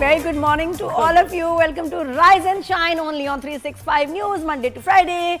very good morning to all of you. Welcome to Rise and Shine only on 365 News Monday to Friday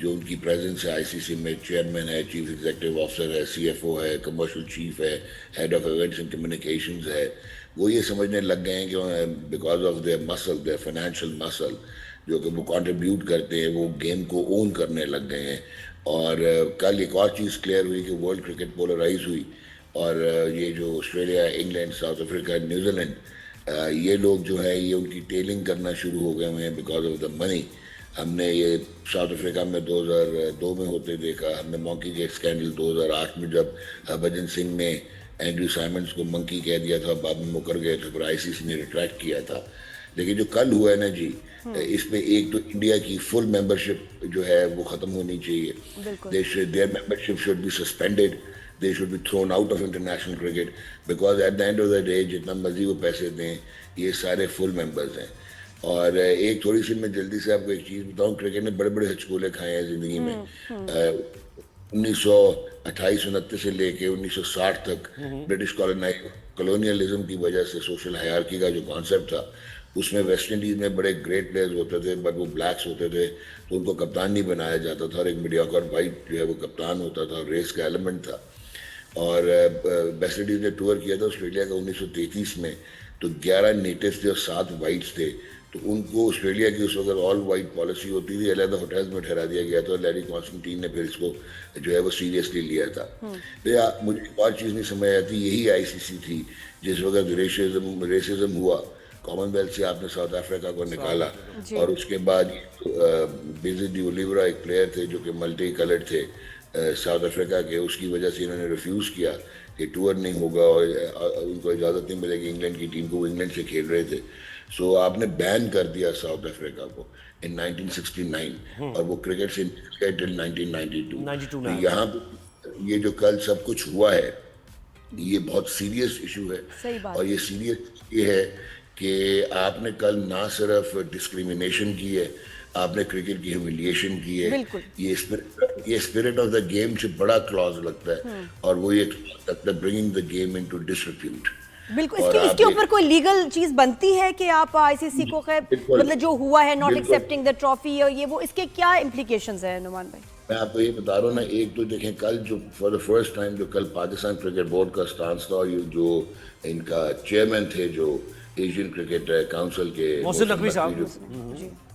جو ان کی presence ہے آئی C سی میں، chairman ہے، chief executive officer ہے، سی F O ہے، commercial chief ہے، head of events and communications ہے، وہ یہ سمجھنے لگ گئے ہیں کہ because of their muscle, their financial muscle جو کہ وہ کنٹریبیوٹ کرتے ہیں، وہ گیم کو اون کرنے لگ گئے ہیں. اور کل ایک اور چیز کلیئر ہوئی کہ ورلڈ کرکٹ پولرائز ہوئی، اور یہ جو Australia, England, South Africa, New Zealand, یہ لوگ جو ہے یہ ان کی ٹیلنگ کرنا شروع ہو گئے ہوئے ہیں بیکاز آف دا منی. ہم نے یہ ساؤتھ افریقہ میں 2002 میں ہوتے دیکھا، ہم نے مونکی کے اسکینڈل 2008 میں جب ہربھجن سنگھ نے اینڈریو سائمنڈس کو منکی کہہ دیا تھا، بعد میں مکر گئے تھے، پھر آئی سی سی نے ریٹریکٹ کیا تھا. لیکن جو کل ہوا ہے نا جی، اس پہ ایک تو انڈیا کی فل ممبرشپ جو ہے وہ ختم ہونی چاہیے. Their membership should be suspended, they should be thrown out of international cricket because at the end of the day جتنا مرضی وہ پیسے دیں یہ سارے فل ممبرز ہیں. اور ایک تھوڑی سی میں جلدی سے آپ کو ایک چیز بتاؤں، کرکٹ نے بڑے بڑے ہچکولے کھائے ہیں زندگی میں. 1928-29 سے لے کے 1960 تک برٹش کالونیلزم کی وجہ سے سوشل ہائرارکی کا جو کانسیپٹ تھا، اس میں ویسٹ انڈیز میں بڑے گریٹ پلیئرز ہوتے تھے بٹ وہ بلیکس ہوتے تھے تو ان کو کپتان نہیں بنایا جاتا تھا، اور ایک میڈیوکر وائٹ جو ہے وہ کپتان ہوتا تھا، ریس کا ایلیمنٹ تھا. اور ویسٹ انڈیز نے ٹور کیا تھا آسٹریلیا کا 1933 میں، تو 11 نیٹوز تھے اور 7 وائٹس تھے. تو ان کو آسٹریلیا کی اس وقت آل وائٹ پالیسی ہوتی تھی، علیحدہ ہوٹلز میں ٹھہرا دیا گیا تھا، اور لیری کانسٹنٹین نے پھر اس کو جو ہے وہ سیریسلی لیا تھا. مجھے ایک اور چیز نہیں سمجھ آتی، یہی آئی سی سی تھی جس وقت ریسزم ہوا، کامن ویلتھ سے آپ نے ساؤتھ افریقہ کو نکالا، اور اس کے بعد بیزی ڈی اولیورا ایک پلیئر تھے جو کہ ملٹی کلرڈ تھے ساؤتھ افریقہ کے، اس کی وجہ سے انہوں نے ریفیوز کیا کہ ٹور نہیں ہوگا اور ان کو اجازت نہیں ملے گی انگلینڈ کی ٹیم کو، وہ انگلینڈ سے کھیل رہے تھے. سو آپ نے بین کر دیا ساؤتھ افریقہ کو ان 1969 اور وہ کرکٹ سے ٹل 1992. یہاں پہ یہ جو کل سب کچھ ہوا ہے یہ بہت سیریس ایشو ہے، اور یہ سیریس یہ ہے کہ آپ نے کل نہ صرف ڈسکریمنیشن کی ہے، آپ نے کرکٹ کی ہیوملیشن کی ہے. یہ اسپرٹ آف دا گیم سے بڑا کلاز لگتا ہے، اور وہ یہ لگتا ہے برنگنگ دا گیم انٹو ڈسریپیوٹ. بالکل. اس کے اوپر کوئی لیگل چیز بنتی ہے کہ آپ آئی سی سی کو مطلب جو ہوا ہے ناٹ ایکسیپٹنگ دا ٹرافی اور یہ وہ، اس کے کیا امپلیکیشنز ہیں نعمان بھائی؟ میں آپ کو یہ بتا رہا ہوں نا، ایک تو دیکھیں کل جو فار دا فرسٹ ٹائم جو کل پاکستان کرکٹ بورڈ کا اسٹانس تھا، اور جو ان کا چیئرمین تھے جو ایشین کرکٹ کاؤنسل کے، محسن نقوی صاحب،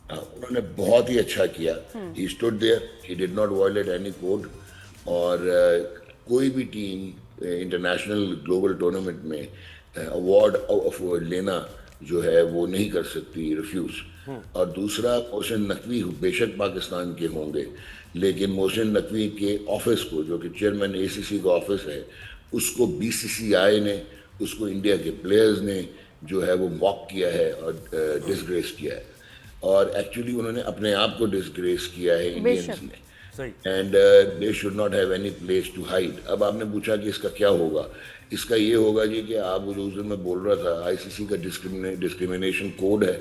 انہوں نے بہت ہی اچھا کیا. He stood there, he did not violate any code. اور کوئی بھی ٹیم انٹرنیشنل گلوبل ٹورنامنٹ میں ایوارڈ لینا جو ہے وہ نہیں کر سکتی ریفیوز. اور دوسرا، محسن نقوی بے شک پاکستان کے ہوں گے، لیکن محسن نقوی کے آفس کو جو کہ چیئرمین اے سی سی کا آفس ہے، اس کو بی سی سی آئی نے، اس کو انڈیا کے پلیئرز نے جو ہے وہ موک کیا ہے اور ڈسگریس کیا ہے. اور ایکچولی انہوں نے اپنے آپ کو ڈسگریس کیا ہے انڈینز نے، and they should not have any place to hide. اب آپ نے پوچھا کہ اس کا کیا ہوگا، اس کا یہ ہوگا جی کہ آپ جو اس دن میں بول رہا تھا، آئی سی سی کا ڈسکریمنیشن کوڈ ہے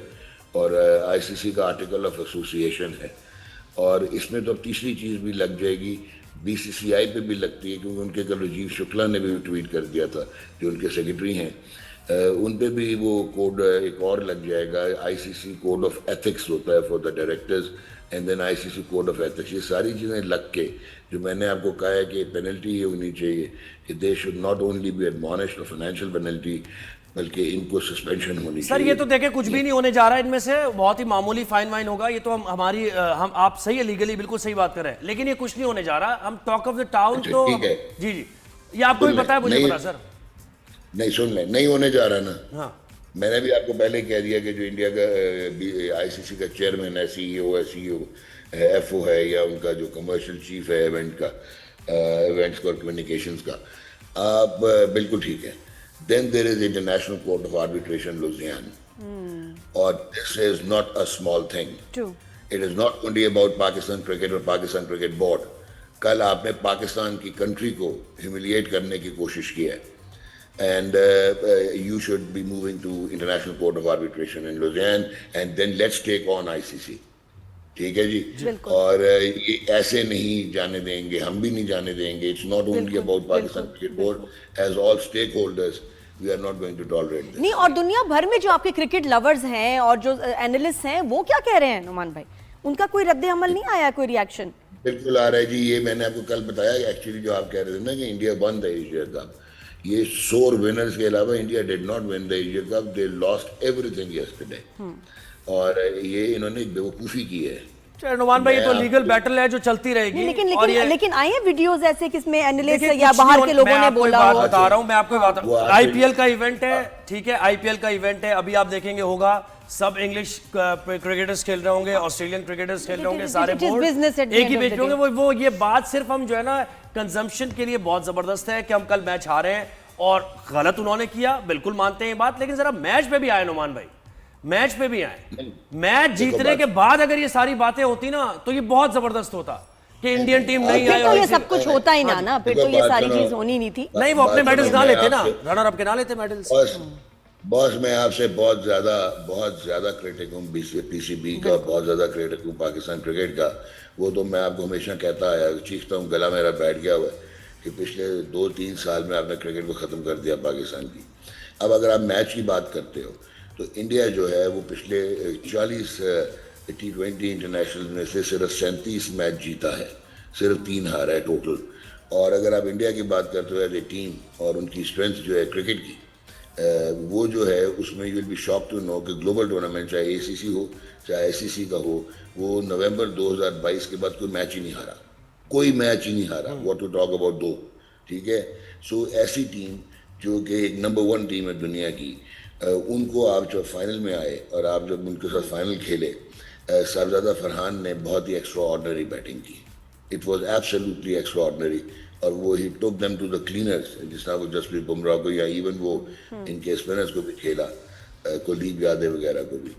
اور آئی سی سی کا آرٹیکل آف ایسوسیشن ہے، اور اس میں تو اب تیسری چیز بھی لگ جائے گی، بی سی سی آئی پہ بھی لگتی ہے، کیونکہ ان کے کل راجیو شکلا نے بھی ٹویٹ کر دیا تھا جو ان کے سیکرٹری ہیں، ان پہ بھی وہ کوڈ ایک اور لگ جائے گا. I C C code of ethics ہوتا ہے for the directors, and then I C C code of ethics. یہ ساری چیزیں لگ کے جو میں نے آپ کو کہا ہے کہ پینلٹی یہ ہونی چاہیے کہ they should not only be admonished financial penalty, بلکہ ان کو سسپینشن ہونی چاہیے. سر یہ تو دیکھیں کچھ بھی نہیں ہونے جا رہا ہے ان میں سے، بہت ہی معمولی فائن وائن ہوگا. یہ تو ہم آپ صحیح ہے، لیگلی بالکل صحیح بات کر رہے ہیں، لیکن یہ کچھ نہیں ہونے جا رہا. ہم ٹاک آف دا ٹاؤن تو جی یہ آپ کو بھی پتا ہے، مجھے پتا سر. نہیں سن لیں، نہیں ہونے جا رہا نا. میں نے بھی آپ کو پہلے کہہ دیا کہ جو انڈیا کا آئی سی سی کا چیئرمین ہے، سی ای او ہے، سی ای او ایف او ہے، یا ان کا جو کمرشل چیف ہے ایونٹس اور کمیونیکیشنز کا، آپ بالکل ٹھیک ہے. Then there is International Court of Arbitration, Lausanne. Or this is not a small thing. True. It is not only about Pakistan cricket or Pakistan cricket board. کل آپ نے پاکستان کی کنٹری کو ہیوملیٹ کرنے کی کوشش کی ہے. And you should be moving to International Court of Arbitration in Lausanne, and then let's take on ICC. ٹھیک ہے جی. اور یہ ایسے نہیں جانے دیں گے، ہم بھی نہیں جانے دیں گے. It's not only about Pakistan cricket board. As all stakeholders, we are not going to tolerate this. نہیں، اور دنیا بھر میں جو آپ کے کرکٹ لورز ہیں اور جو اینالسٹ ہیں وہ کیا کہہ رہے ہیں نعمان بھائی؟ ان کا کوئی رد عمل نہیں آیا، کوئی ریاکشن؟ بالکل آ رہا ہے جی. یہ میں نے آپ کو کل بتایا ایکچولی جو آپ کہہ رہے تھے نا کہ انڈیا ون دا ایشیا کپ, یہ 100 ونرز کے علاوہ India did not one the Asia cup, they last every thing yesterday. اور یہ انہوں نے بیوقوفی کی ہے. نعمان بھائی یہ تو لیگل بیٹل ہے جو چلتی رہے گی. لیکن آئے ہیں ویڈیوز ایسے کس میں اینالسٹ یا باہر کے لوگوں نے بولا ہو. بتا رہا ہوں میں آپ کو بات, آئی پی ایل کا ایونٹ ہے, ٹھیک ہے, آئی پی ایل کا ایونٹ ہے, ابھی آپ دیکھیں گے ہوگا سب انگلش کرکٹرز کھیل رہے ہوں گے, آسٹریلین کرکٹرز کھیل رہے ہوں گے, سارے بورڈ ایک ہی بیچ رہے ہوں گے. وہ یہ بات صرف ہم جو ہے نا کنزمپشن کے لیے بہت زبردست ہے کہ ہم کل میچ ہارے ہیں, اور غلط انہوں نے کیا, بالکل مانتے ہیں یہ بات, لیکن ذرا میچ پہ بھی آئے نعمان بھائی, میچ پہ بھی آئے. میچ جیتنے کے بعد اگر یہ ساری باتیں ہوتی نا تو یہ بہت زبردست ہوتا کہ انڈین ٹیم نہیں آئی. تو یہ سب کچھ ہوتا ہی نا, پھر تو یہ ساری چیز ہونی نہیں تھی. نہیں وہ اپنے میڈلز نہ لیتے نا, رنر اپ کے نہ لیتے میڈلز. باس میں آپ سے بہت زیادہ کریٹک ہوں پی سی بی کا, بہت زیادہ کریٹک ہوں پاکستان کرکٹ کا. وہ تو میں آپ کو ہمیشہ کہتا آیا, چیختا ہوں, گلا میرا بیٹھ گیا ہوا ہے کہ پچھلے 2-3 سال میں آپ نے کرکٹ کو ختم کر دیا پاکستان کی. اب اگر آپ میچ کی بات کرتے ہو تو انڈیا جو ہے وہ پچھلے 40 T20 انٹرنیشنل میں سے صرف 37 میچ جیتا ہے, صرف 3 ہارا ہے ٹوٹل. اور اگر آپ انڈیا کی بات کرتے ہو ایز اے ٹیم اور ان کی اسٹرینتھ جو ہے کرکٹ کی, وہ جو ہے اس میں you will be shock to know کہ گلوبل ٹورنامنٹ چاہے اے سی سی ہو چاہے ایس سی سی کا ہو, وہ نومبر 2022 کے بعد کوئی میچ ہی نہیں ہارا, کوئی میچ ہی نہیں ہارا. واٹ ٹو ٹاک اباؤٹ 2, ٹھیک ہے. سو ایسی ٹیم جو کہ ایک نمبر 1 ٹیم ہے دنیا کی, ان کو آپ جب فائنل میں آئے اور آپ جب ان کے ساتھ فائنل کھیلے, صاحبزادہ فرحان نے بہت ہی ایکسٹرا آرڈنری بیٹنگ کی. It was absolutely extra ordinary. اور وہ ہی ٹوک دیم ٹو دا کلینرز, جس طرح وہ جسپریت بمراہ کو یا ایون وہ ان کے اسپنرز کو بھی کھیلا, کلدیپ یادو وغیرہ کو بھی.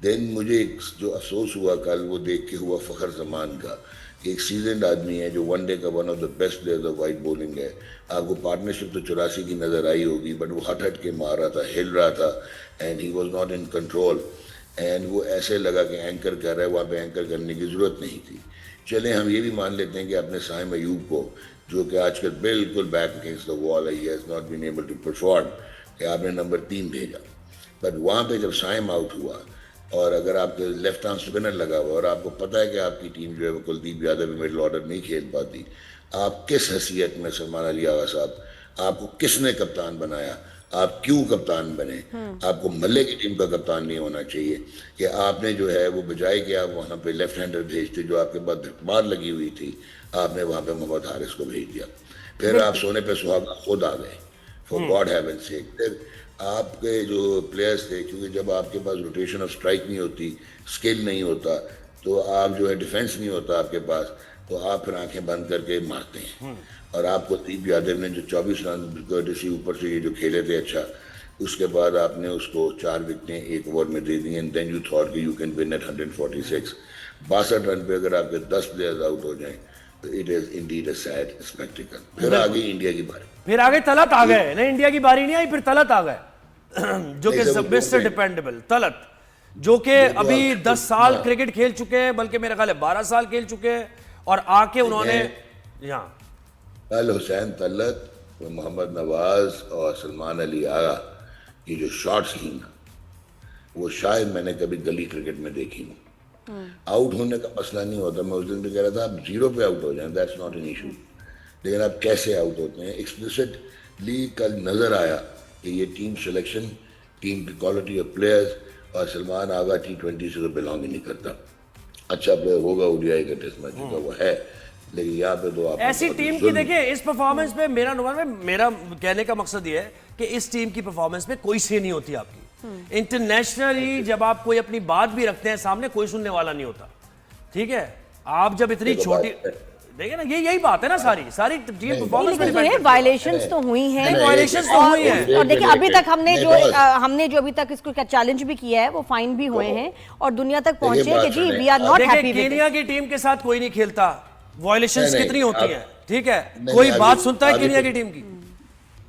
دین مجھے جو افسوس ہوا کل وہ دیکھ کے ہوا فخر زمان کا, کہ ایک سیزنڈ آدمی ہے جو ون ڈے کا one of the best players of white bowling ہے. آپ کو پارٹنرشپ تو 84 کی نظر آئی ہوگی, بٹ وہ ہٹ کے مار رہا تھا, ہل رہا تھا, and he was not in control. And وہ ایسے لگا کہ اینکر کر رہا ہے, وہاں پہ اینکر کرنے کی ضرورت نہیں تھی. چلیں ہم یہ بھی مان لیتے ہیں کہ اپنے سائم ایوب کو, جو کہ آج کل بالکل بیک اگینسٹ دا وال ہے, he has not been able to perform, کہ آپ نے نمبر 3 بھیجا. بٹ وہاں پہ جب سائم آؤٹ ہوا اور اگر آپ کے لیفٹ آرم اسپنر لگا ہوا اور آپ کو پتہ ہے کہ آپ کی ٹیم جو ہے وہ کلدیپ یادو بھی مڈل آرڈر نہیں کھیل پاتی, آپ کس حیثیت میں سلمان علی آغا صاحب آپ کو کس نے کپتان بنایا, آپ کیوں کپتان بنے؟ آپ کو ملے کی ٹیم کا کپتان نہیں ہونا چاہیے. کہ آپ نے جو ہے وہ بجائے کہ آپ وہاں پہ لیفٹ ہینڈر بھیجتے جو آپ کے بعد مار لگی ہوئی تھی, آپ نے وہاں پہ محمد حارث کو بھیج دیا. پھر آپ سونے پہ سہاگا خود آ گئے, فار گاڈ ہیون سیک. پھر آپ کے جو پلیئرز تھے, کیونکہ جب آپ کے پاس روٹیشن آف اسٹرائک نہیں ہوتی, اسکل نہیں ہوتا, تو آپ جو ہے ڈیفینس نہیں ہوتا آپ کے پاس, تو آپ پھر آنکھیں بند کر کے مارتے ہیں. اور آپ کو کلدیپ یادو نے جو 24 رن اوپر سے یہ جو کھیلے تھے اچھا, اس کے بعد آپ نے اس کو 4 وکٹیں 1 اوور میں دے دی, اینڈ دین یو تھاٹ کہ یو کین ون ایٹ 146. 62 رن پہ اگر آپ کے 10 پلیئرز آؤٹ ہو جائیں تو it is indeed a sad spectacle. پھر آ گئی انڈیا کی باری, پھر آگے طلعت آ گئے. نہیں انڈیا کی باری نہیں آئی, پھر طلعت آ گئے, جو کہ مسٹر ڈیپینڈیبل طلعت, جو کہ ابھی 10 سال کرکٹ کھیل چکے ہیں, بلکہ میرے خیال ہے 12 سال کھیل چکے ہیں, اور آ کے انہوں نے یہاں کل حسین طلعت, محمد نواز اور سلمان علی آغا کی جو شاٹس تھیں وہ شاید میں نے کبھی گلی کرکٹ میں دیکھی ہوں. آؤٹ ہونے کا مسئلہ نہیں ہوتا, میں اس دن بھی کہہ رہا تھا آپ 0 پہ آؤٹ ہو جائیں, دیٹس ناٹ این ایشو, لیکن آپ کیسے آؤٹ ہوتے ہیں. ایکسپلسٹلی کل نظر آیا کہ یہ ٹیم سلیکشن, ٹیم کی کوالٹی آف پلیئرز, اور سلمان آغا T20 سے تو بلانگ ہی نہیں کرتا. اچھا پلیئر ہوگا ODI کا ٹیسٹ میچ کا وہ ہے, لیکن یہاں پہ تو آپ ایسی ٹیم کی دیکھیں اس پرفارمنس پہ, میرا کہنے کا مقصد یہ ہے کہ اس ٹیم کی پرفارمنس پہ کوئی سی نہیں ہوتی آپ کی. انٹرنیشنلی جب آپ کوئی اپنی بات بھی رکھتے ہیں سامنے, کوئی سننے والا نہیں ہوتا, ٹھیک ہے. آپ جب اتنی چھوٹی دیکھیں نا, یہی بات ہے نا, ساری ٹیم پرفارمنس میں وائلیشنز تو ہوئی ہیں, اور دیکھیں ابھی تک ہم نے جو ابھی تک اس کو چیلنج بھی کیا ہے وہ فائن بھی ہوئے ہیں, اور دنیا تک پہنچے کہ جی we are not happy. Kenya کی ٹیم کے ساتھ کوئی نہیں کھیلتا, وائلیشنز کتنی ہوتی ہیں, ٹھیک ہے, کوئی بات سنتا ہے کینیا کی ٹیم کی.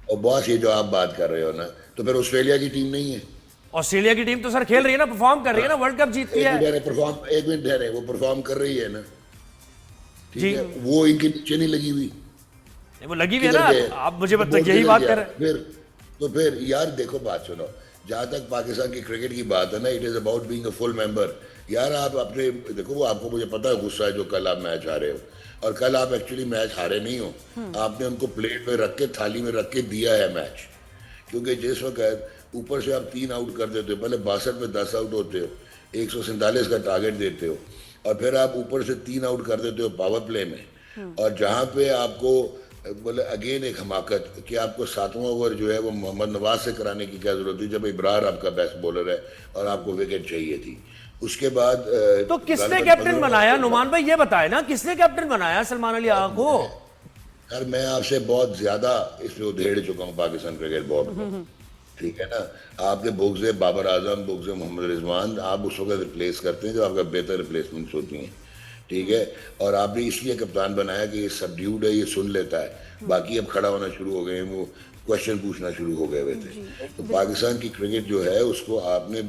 اور باس یہ جو آپ بات کر رہے ہو نا, تو پھر آسٹریلیا کی ٹیم نہیں ہے. آسٹریلیا کی ٹیم تو سر کھیل رہی ہے نا, پرفارم کر رہی ہے نا, ورلڈ کپ جیتتی ہے. ایک منٹ ٹھہرے, وہ پرفارم کر رہی ہے نا, ٹھیک ہے, وہ ان کے نیچے نہیں لگی ہوئی, وہ لگی ہوئی ہے نا. آپ مجھے یہی بات کر رہے ہیں. تو پھر یار دیکھو بات سنو, جہاں تک پاکستان کی کرکٹ کی بات ہے نا, it is about being a full member. یار آپ اپنے دیکھو, وہ آپ کو مجھے پتا ہے غصہ ہے جو کل آپ میچ ہارے ہو, اور کل آپ ایکچولی میچ ہارے نہیں ہو, آپ نے ان کو پلیٹ میں رکھ کے تھالی میں رکھ کے دیا ہے میچ. کیونکہ جس وقت اوپر سے آپ 3 آؤٹ کر دیتے ہو, پہلے 62 میں 10 آؤٹ ہوتے ہو, 147 کا ٹارگٹ دیتے ہو, اور پھر آپ اوپر سے 3 آؤٹ کر دیتے ہو پاور پلے میں, اور جہاں پہ آپ کو بولے اگین ایک حماقت کہ آپ کو 7واں اوور جو ہے وہ محمد نواز سے کرانے کی کیا ضرورت تھی جب ابرار آپ کا بیسٹ بولر ہے اور آپ کو وکٹ چاہیے تھی. اس کے بعد تو کس نے کیپٹن بنایا نعمان بھائی, یہ بتائے نا کس نے کیپٹن بنایا سلمان علی آغا کو؟ یار میں آپ سے بہت زیادہ اس پہ ادھیڑ چکا ہوں پاکستان کرکٹ بورڈ کو, ٹھیک ہے نا. آپ کے بغض بابر اعظم, بغض محمد رضوان آپ اس وقت ریپلیس کرتے ہیں جب آپ کا بہتر ریپلیسمنٹس ہوتی ہیں, ٹھیک ہے. اور آپ نے اس لیے کپتان بنایا کہ یہ سبڈیوڈ ہے, یہ سن لیتا ہے, باقی اب کھڑا ہونا شروع ہو گئے ہیں, وہ کوشچن پوچھنا شروع ہو گئے ہوئے تھے. تو پاکستان کی کرکٹ جو ہے اس کو آپ نے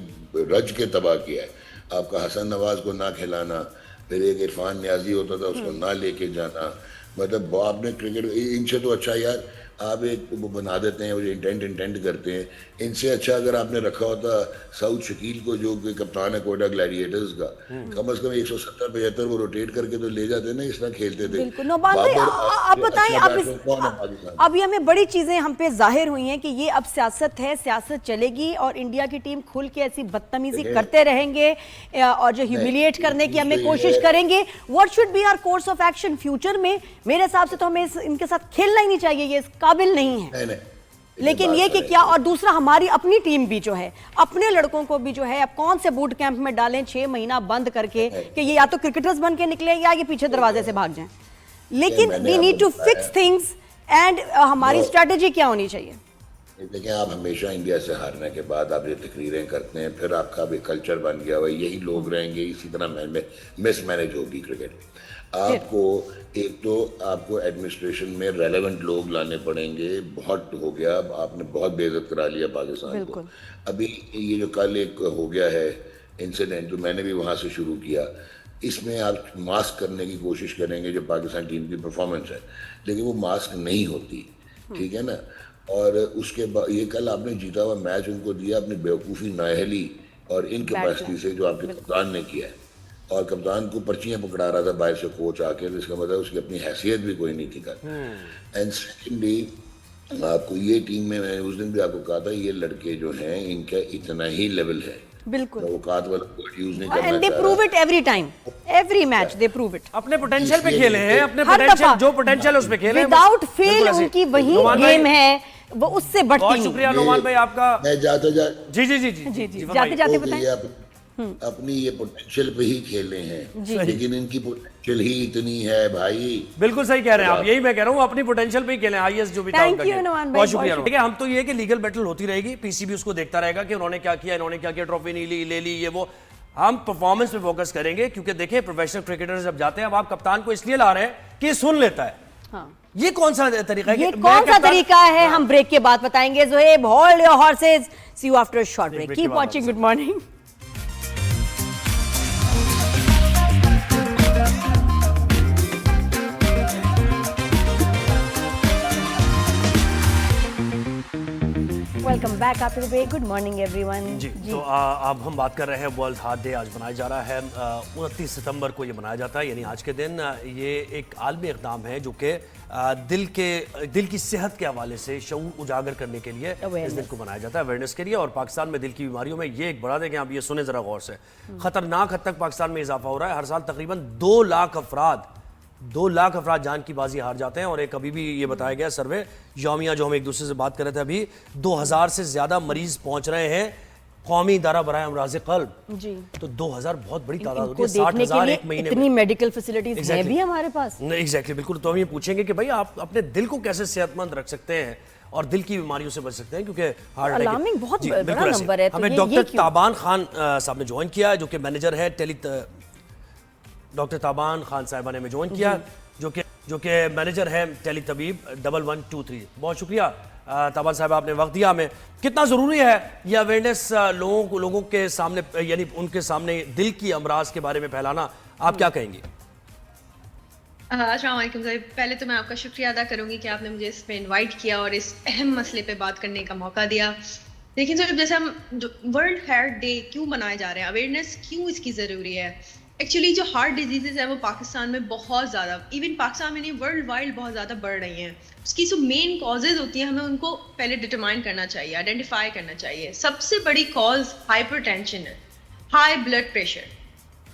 رج کے تباہ کیا ہے. آپ کا حسن نواز کو نہ کھلانا, پھر ایک عرفان نیازی ہوتا تھا اس کو نہ لے کے جانا, مطلب آپ نے کرکٹ ان سے تو اچھا یار آپ ایک وہ بنا دیتے ہیں, وہ انٹینٹ کرتے ہیں. ان سے اچھا اگر آپ نے رکھا ہوتا سعود شکیل کو جو کہ کپتان ہے کوئٹہ گلیڈیٹرز کا, کم از کم 170-75 وہ روٹیٹ کر کے تو لے جاتے نا, اس طرح کھیلتے تھے. بالکل. نعمان بھائی آپ بتائیں, اب یہ ہمیں بڑی چیزیں ہم پہ ظاہر ہوئی ہیں کہ یہ اب سیاست ہے, سیاست چلے گی اور انڈیا کی ٹیم کھل کے ایسی بدتمیزی کرتے رہیں گے اور جو ہیوملیٹ کرنے کی ہمیں کوشش کریں گے. What should be our course of action future میں؟ میرے حساب سے تو ہمیں ان کے ساتھ کھیلنا ہی نہیں چاہیے, یہ اس قابل نہیں ہے. لیکن یہ کہ کیا, اور دوسرا ہماری اپنی ٹیم بھی جو ہے اپنے لڑکوں کو بھی جو ہے اب کون سے بوٹ کیمپ میں ڈالیں 6 مہینہ بند کر کے کہ یہ یا تو کرکٹرز بن کے نکلے یا یہ پیچھے دروازے سے بھاگ جائیں. لیکن we need to fix things and ہماری اسٹریٹجی کیا ہونی چاہیے. دیکھیں آپ ہمیشہ انڈیا سے ہارنے کے بعد آپ یہ تقریریں کرتے ہیں, پھر آپ کا بھی کلچر بن گیا ہوا, یہی لوگ رہیں گے, اسی طرح مس مینج ہوگی کرکٹ. آپ کو ایک تو آپ کو ایڈمنسٹریشن میں ریلیونٹ لوگ لانے پڑیں گے. بہت ہو گیا, آپ نے بہت بے عزت کرا لیا پاکستان کو. ابھی یہ جو کل ایک ہو گیا ہے انسیڈنٹ جو میں نے بھی وہاں سے شروع کیا, اس میں آپ ماسک کرنے کی کوشش کریں گے جو پاکستان ٹیم کی پرفارمنس ہے, لیکن وہ ماسک نہیں ہوتی, ٹھیک ہے نا. اور اس کے بعد یہ کل آپ نے جیتا ہوا میچ ان کو دیا اپنی بیوقوفی, نااہلی اور انکیپیسٹی سے جو آپ کے کپتان نے کیا ہے, اور کپتان کو پرچیاں پکڑا رہا تھا باہر سے کوچ آ کے, تو اس کا مطلب اس کی اپنی حیثیت بھی کوئی نہیں تھی کل. اینڈ سیکنڈلی آپ کو یہ ٹیم میں نے اس دن بھی آپ کو کہا تھا یہ لڑکے جو ہیں ان کا اتنا ہی لیول ہے, بالکل اوقات والا ورڈ یوز نہیں کرنا and they prove it every time, every match they prove it. اپنے پوٹینشیل پہ کھیلے ہیں, اپنے پوٹینشیل جو پوٹینشیل اس پہ کھیلے ہیں, وداؤٹ فیل ان کی وہی گیم ہے, وہ اس سے بڑھتی. بہت شکریہ نعمان بھائی آپ کا. میں جاتے جاتے بتائیں اپنی یہ پوٹینشیل پہ ہی کھیلے ہیں, لیکن ان کی پوٹینشیل ہی اتنی ہے بھائی. بالکل صحیح کہہ رہے ہیں آپ, یہی میں کہہ رہا ہوں, اپنی پوٹینشیل پہ ہی کھیلیں. آئی ایس جو بھی تھا ان کا, بہت شکریہ. ٹھیک ہے, ہم تو یہ کہ لیگل بیٹل ہوتی رہے گی, پی سی بی اس کو دیکھتا رہے گا کہ انہوں نے کیا کیا, انہوں نے کیا کیا, ٹرافی نہیں لی, لے لی, یہ وہ. ہم پرفارمنس پہ فوکس کریں گے, کیونکہ دیکھیں پروفیشنل کرکٹرز جب جاتے ہیں, اب آپ کپتان کو اس لیے لا رہے ہیں کہ یہ سن لیتا ہے. یہ کون سا طریقہ ہے, یہ کون سا طریقہ ہے, ہم بریک کے بعد بتائیں گے. Zohaib, hold your horses, see you after a short break. Keep watching Good Morning. Welcome back after break. Good morning everyone. جی, تو اب ہم بات کر رہے ہیں ورلڈ ہارٹ ڈے. آج منایا جا رہا ہے 29 ستمبر کو یہ منایا جاتا ہے, یعنی آج کے دن. یہ ایک عالمی اقدام ہے جو کہ دل کی صحت کے حوالے سے شعور اجاگر کرنے کے لیے اس دن کو منایا جاتا ہے, اویئرنیس کے لیے. اور پاکستان میں دل کی بیماریوں میں یہ ایک بڑا دے کہ آپ یہ سنیں ذرا غور سے, خطرناک حد تک پاکستان میں اضافہ ہو رہا ہے. ہر سال تقریباً 2 لاکھ افراد جان کی بازی ہار جاتے ہیں. اور ایک ابھی بھی یہ بتایا گیا سروے یومیہ جو ہم ایک دوسرے سے بات کر رہے تھے, ابھی 2000 سے زیادہ مریض پہنچ رہے ہیں قومی ادارہ برائے امراض قلب. جی, تو 2000 بہت بڑی تعداد ہوتی ہے. 60,000 ایک مہینے میں. اتنی میڈیکل فیسلٹیز ہیں بھی ہمارے پاس. ایگزیکٹلی, بالکل. تو ہم یہ پوچھیں گے کہ بھائی آپ اپنے دل کو کیسے صحت مند رکھ سکتے ہیں اور دل کی بیماریوں سے بچ سکتے ہیں, کیونکہ ہارٹ الارمنگ بہت بڑا نمبر ہے. ہمیں ڈاکٹر تابان خان صاحب نے جوائن کیا, جو کہ مینیجر ہے ڈاکٹر تابان خان صاحبہ نے ہمیں جوائن کیا, جو کہ مینیجر ہے ٹیلی طبیب 1123. بہت شکریہ تابان صاحب, آپ نے وقت دیا ہمیں. کتنا ضروری ہے یہ اویئرنیس لوگوں کے سامنے, یعنی ان کے سامنے دل کی امراض کے بارے میں پھیلانا, آپ کیا کہیں گے؟ السلام علیکم صاحب. پہلے تو میں آپ کا شکریہ ادا کروں گی کہ آپ نے مجھے اس میں انوائٹ کیا اور اس اہم مسئلے پہ بات کرنے کا موقع دیا. لیکن سر جیسے ہم ورلڈ ہارٹ ڈے کیوں منائے جا رہے ہیں, اویئرنیس کیوں اس کی ضروری ہے؟ ایکچولی جو ہارٹ ڈیزیزز ہیں وہ پاکستان میں بہت زیادہ, ایون پاکستان میں نہیں ورلڈ وائڈ بہت زیادہ بڑھ رہی ہیں. اس کی جو مین کازز ہوتی ہیں ہمیں ان کو پہلے ڈٹرمائن کرنا چاہیے, آئیڈینٹیفائی کرنا چاہیے. سب سے بڑی کاز ہائپر ٹینشن ہے, ہائی بلڈ پریشر.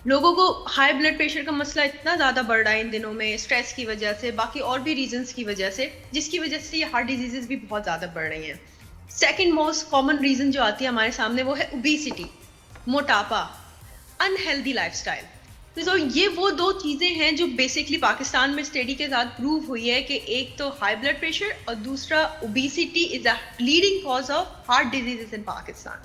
لوگوں کو ہائی بلڈ پریشر کا مسئلہ اتنا زیادہ بڑھ رہا ہے ان دنوں میں, اسٹریس کی وجہ سے, باقی اور بھی ریزنس کی وجہ سے, جس کی وجہ سے یہ ہارٹ ڈیزیزز بھی بہت زیادہ بڑھ رہی ہیں. سیکنڈ موسٹ کامن ریزن جو آتی ہے ہمارے سامنے وہ ہے اوبیسٹی, موٹاپا, انہیلدی لائف اسٹائل. تو یہ وہ دو چیزیں ہیں جو بیسکلی پاکستان میں اسٹڈی کے ساتھ پروو ہوئی ہے کہ ایک تو ہائی بلڈ پریشر اور دوسرا obesity is a leading cause of heart diseases in Pakistan.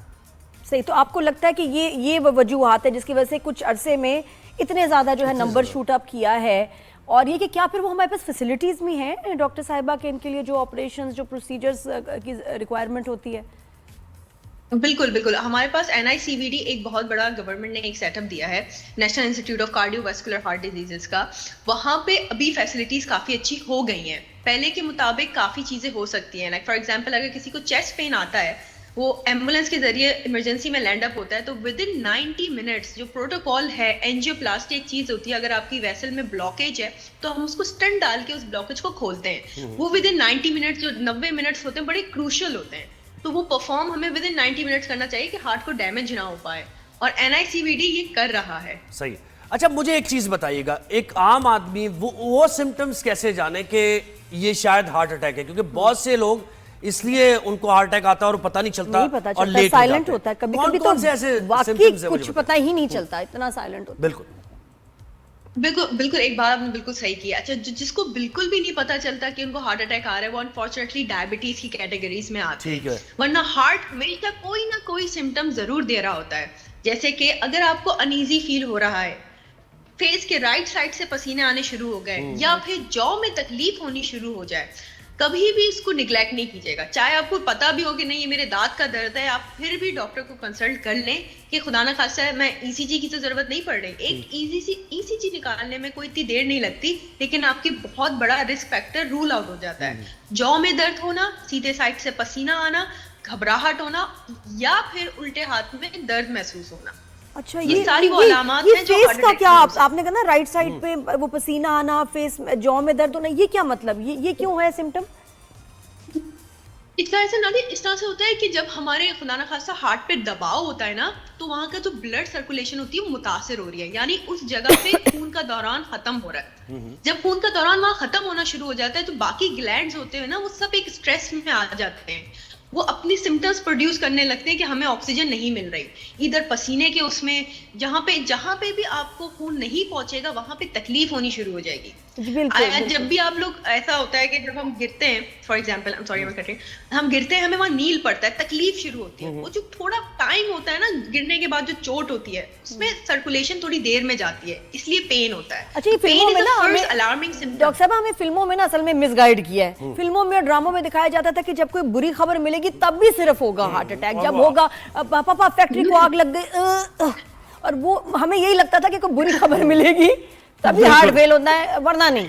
صحیح. تو آپ کو لگتا ہے کہ یہ وجوہات ہے جس کی وجہ سے کچھ عرصے میں اتنے زیادہ جو ہے نمبر شوٹ اپ کیا ہے, اور یہ کہ کیا پھر وہ ہمارے پاس فیسلٹیز بھی ہیں ڈاکٹر صاحبہ کے ان کے لیے جو آپریشنز جو پروسیجرز کی ریکوائرمنٹ ہوتی ہے؟ بالکل بالکل. ہمارے پاس NICVD ایک بہت بڑا گورنمنٹ نے ایک سیٹ اپ دیا ہے, national institute of cardio vascular heart diseases کا. وہاں پہ ابھی فیسلٹیز کافی اچھی ہو گئی ہیں, پہلے کے مطابق کافی چیزیں ہو سکتی ہیں. لائک فار ایگزامپل اگر کسی کو چیسٹ پین آتا ہے, وہ ایمبولینس کے ذریعے ایمرجنسی میں لینڈ اپ ہوتا ہے, تو ود ان 90 منٹس جو پروٹوکال ہے, اینجیوپلاسٹی ایک چیز ہوتی ہے, اگر آپ کی ویسل میں بلاکیج ہے تو ہم اس کو اسٹنٹ ڈال کے اس بلاکیج کو کھولتے ہیں. وہ ود ان 90 منٹس, جو 90 منٹس ہوتے ہیں, بڑے کروشل ہوتے ہیں. تو وہ پرفارم ہمیں ود ان 90 منٹس کرنا چاہیے کہ ہارٹ کو ڈیمیج نہ ہو پائے, اور NICVD یہ کر رہا ہے. صحیح. اچھا مجھے ایک چیز بتائیے گا, ایک عام آدمی وہ سمٹمز کیسے جانے کہ یہ شاید ہارٹ اٹیک ہے؟ کیونکہ بہت سے لوگ اس لیے ان کو ہارٹ اٹیک آتا ہے اور پتہ نہیں چلتا اور لیٹ سائلنٹ ہوتا ہے. کبھی کبھی تو واقعی کچھ پتہ ہی نہیں چلتا, اتنا سائلنٹ ہوتا ہے. بالکل بالکل ایک بات آپ نے بالکل صحیح کیا. اچھا جس کو بالکل بھی نہیں پتا چلتا کہ ان کو ہارٹ اٹیک آ رہا ہے, وہ انفارچونیٹلی ڈائبٹیز کی کیٹیگریز میں آتے ہیں. ورنہ ہارٹ ہمیشہ کوئی نہ کوئی سمٹم ضرور دے رہا ہوتا ہے. جیسے کہ اگر آپ کو انیزی فیل ہو رہا ہے, فیس کے رائٹ سائڈ سے پسینے آنے شروع ہو گئے, یا پھر جو میں تکلیف ہونی شروع ہو جائے, کبھی بھی اس کو نگلیکٹ نہیں کیجیے گا. چاہے آپ کو پتا بھی ہو کہ نہیں یہ میرے دانت کا درد ہے, آپ پھر بھی ڈاکٹر کو کنسلٹ کر لیں کہ خدا نہ خواستہ میں ECG کی تو ضرورت نہیں پڑ رہی. ایک ECG نکالنے میں کوئی اتنی دیر نہیں لگتی, لیکن آپ کی بہت بڑا رسک فیکٹر رول آؤٹ ہو جاتا ہے. جو میں درد ہونا, سیدھے سائڈ سے پسینہ آنا, گھبراہٹ ہونا, یا پھر الٹے ہاتھ میں درد محسوس ہونا. اچھا یہ ساری وہ علامات ہیں جو فیس کا کیا آپ نے کہا نا رائٹ سائڈ پہ وہ پسینہ آنا, فیس جو میں درد ہونا, یہ کیا مطلب, یہ کیوں ہے سمٹم؟ اس طرح سے نادی اس طرح سے ہوتا ہے کہ جب ہمارے خدا نہ خواستہ ہارٹ پہ دباؤ ہوتا ہے نا, تو وہاں کا جو بلڈ سرکولیشن ہوتی ہے وہ متاثر ہو رہی ہے, یعنی اس جگہ پہ خون کا دوران ختم ہو رہا ہے. جب خون کا دوران وہاں ختم ہونا شروع ہو جاتا ہے تو باقی گلینڈز ہوتے ہیں نا, وہ سب ایک اسٹریس میں آ جاتے ہیں. وہ اپنی سمٹمز پروڈیوس کرنے لگتے ہیں کہ ہمیں آکسیجن نہیں مل رہی. ادھر پسینے کے اس میں جہاں پہ بھی آپ کو خون نہیں پہنچے گا, وہاں پہ تکلیف ہونی شروع ہو جائے گی. جب بھی آپ لوگ, ایسا ہوتا ہے کہ جب ہم گرتے ہیں, فار ایگزامپل ہم گرتے ہیں, ہمیں وہاں نیل پڑتا ہے, تکلیف شروع ہوتی ہے. وہ جو تھوڑا ٹائم ہوتا ہے نا گرنے کے بعد جو چوٹ ہوتی ہے, اس میں سرکولیشن تھوڑی دیر میں جاتی ہے, اس لیے پین ہوتا ہے. اچھا ڈاکٹر صاحب ہمیں فلموں میں نا اصل میں مس گائیڈ کیا ہے. فلموں میں اور ڈراموں میں دکھایا جاتا تھا کہ جب کوئی بری خبر ملے گی تب بھی صرف ہوگا ہارٹ اٹیک, جب ہوگا پاپا فیکٹری کو آگ لگ گئی, اور وہ ہمیں یہی لگتا تھا کہ کوئی بری خبر ملے گی تبھی ہارٹ فیل ہوتا ہے, ورنہ نہیں.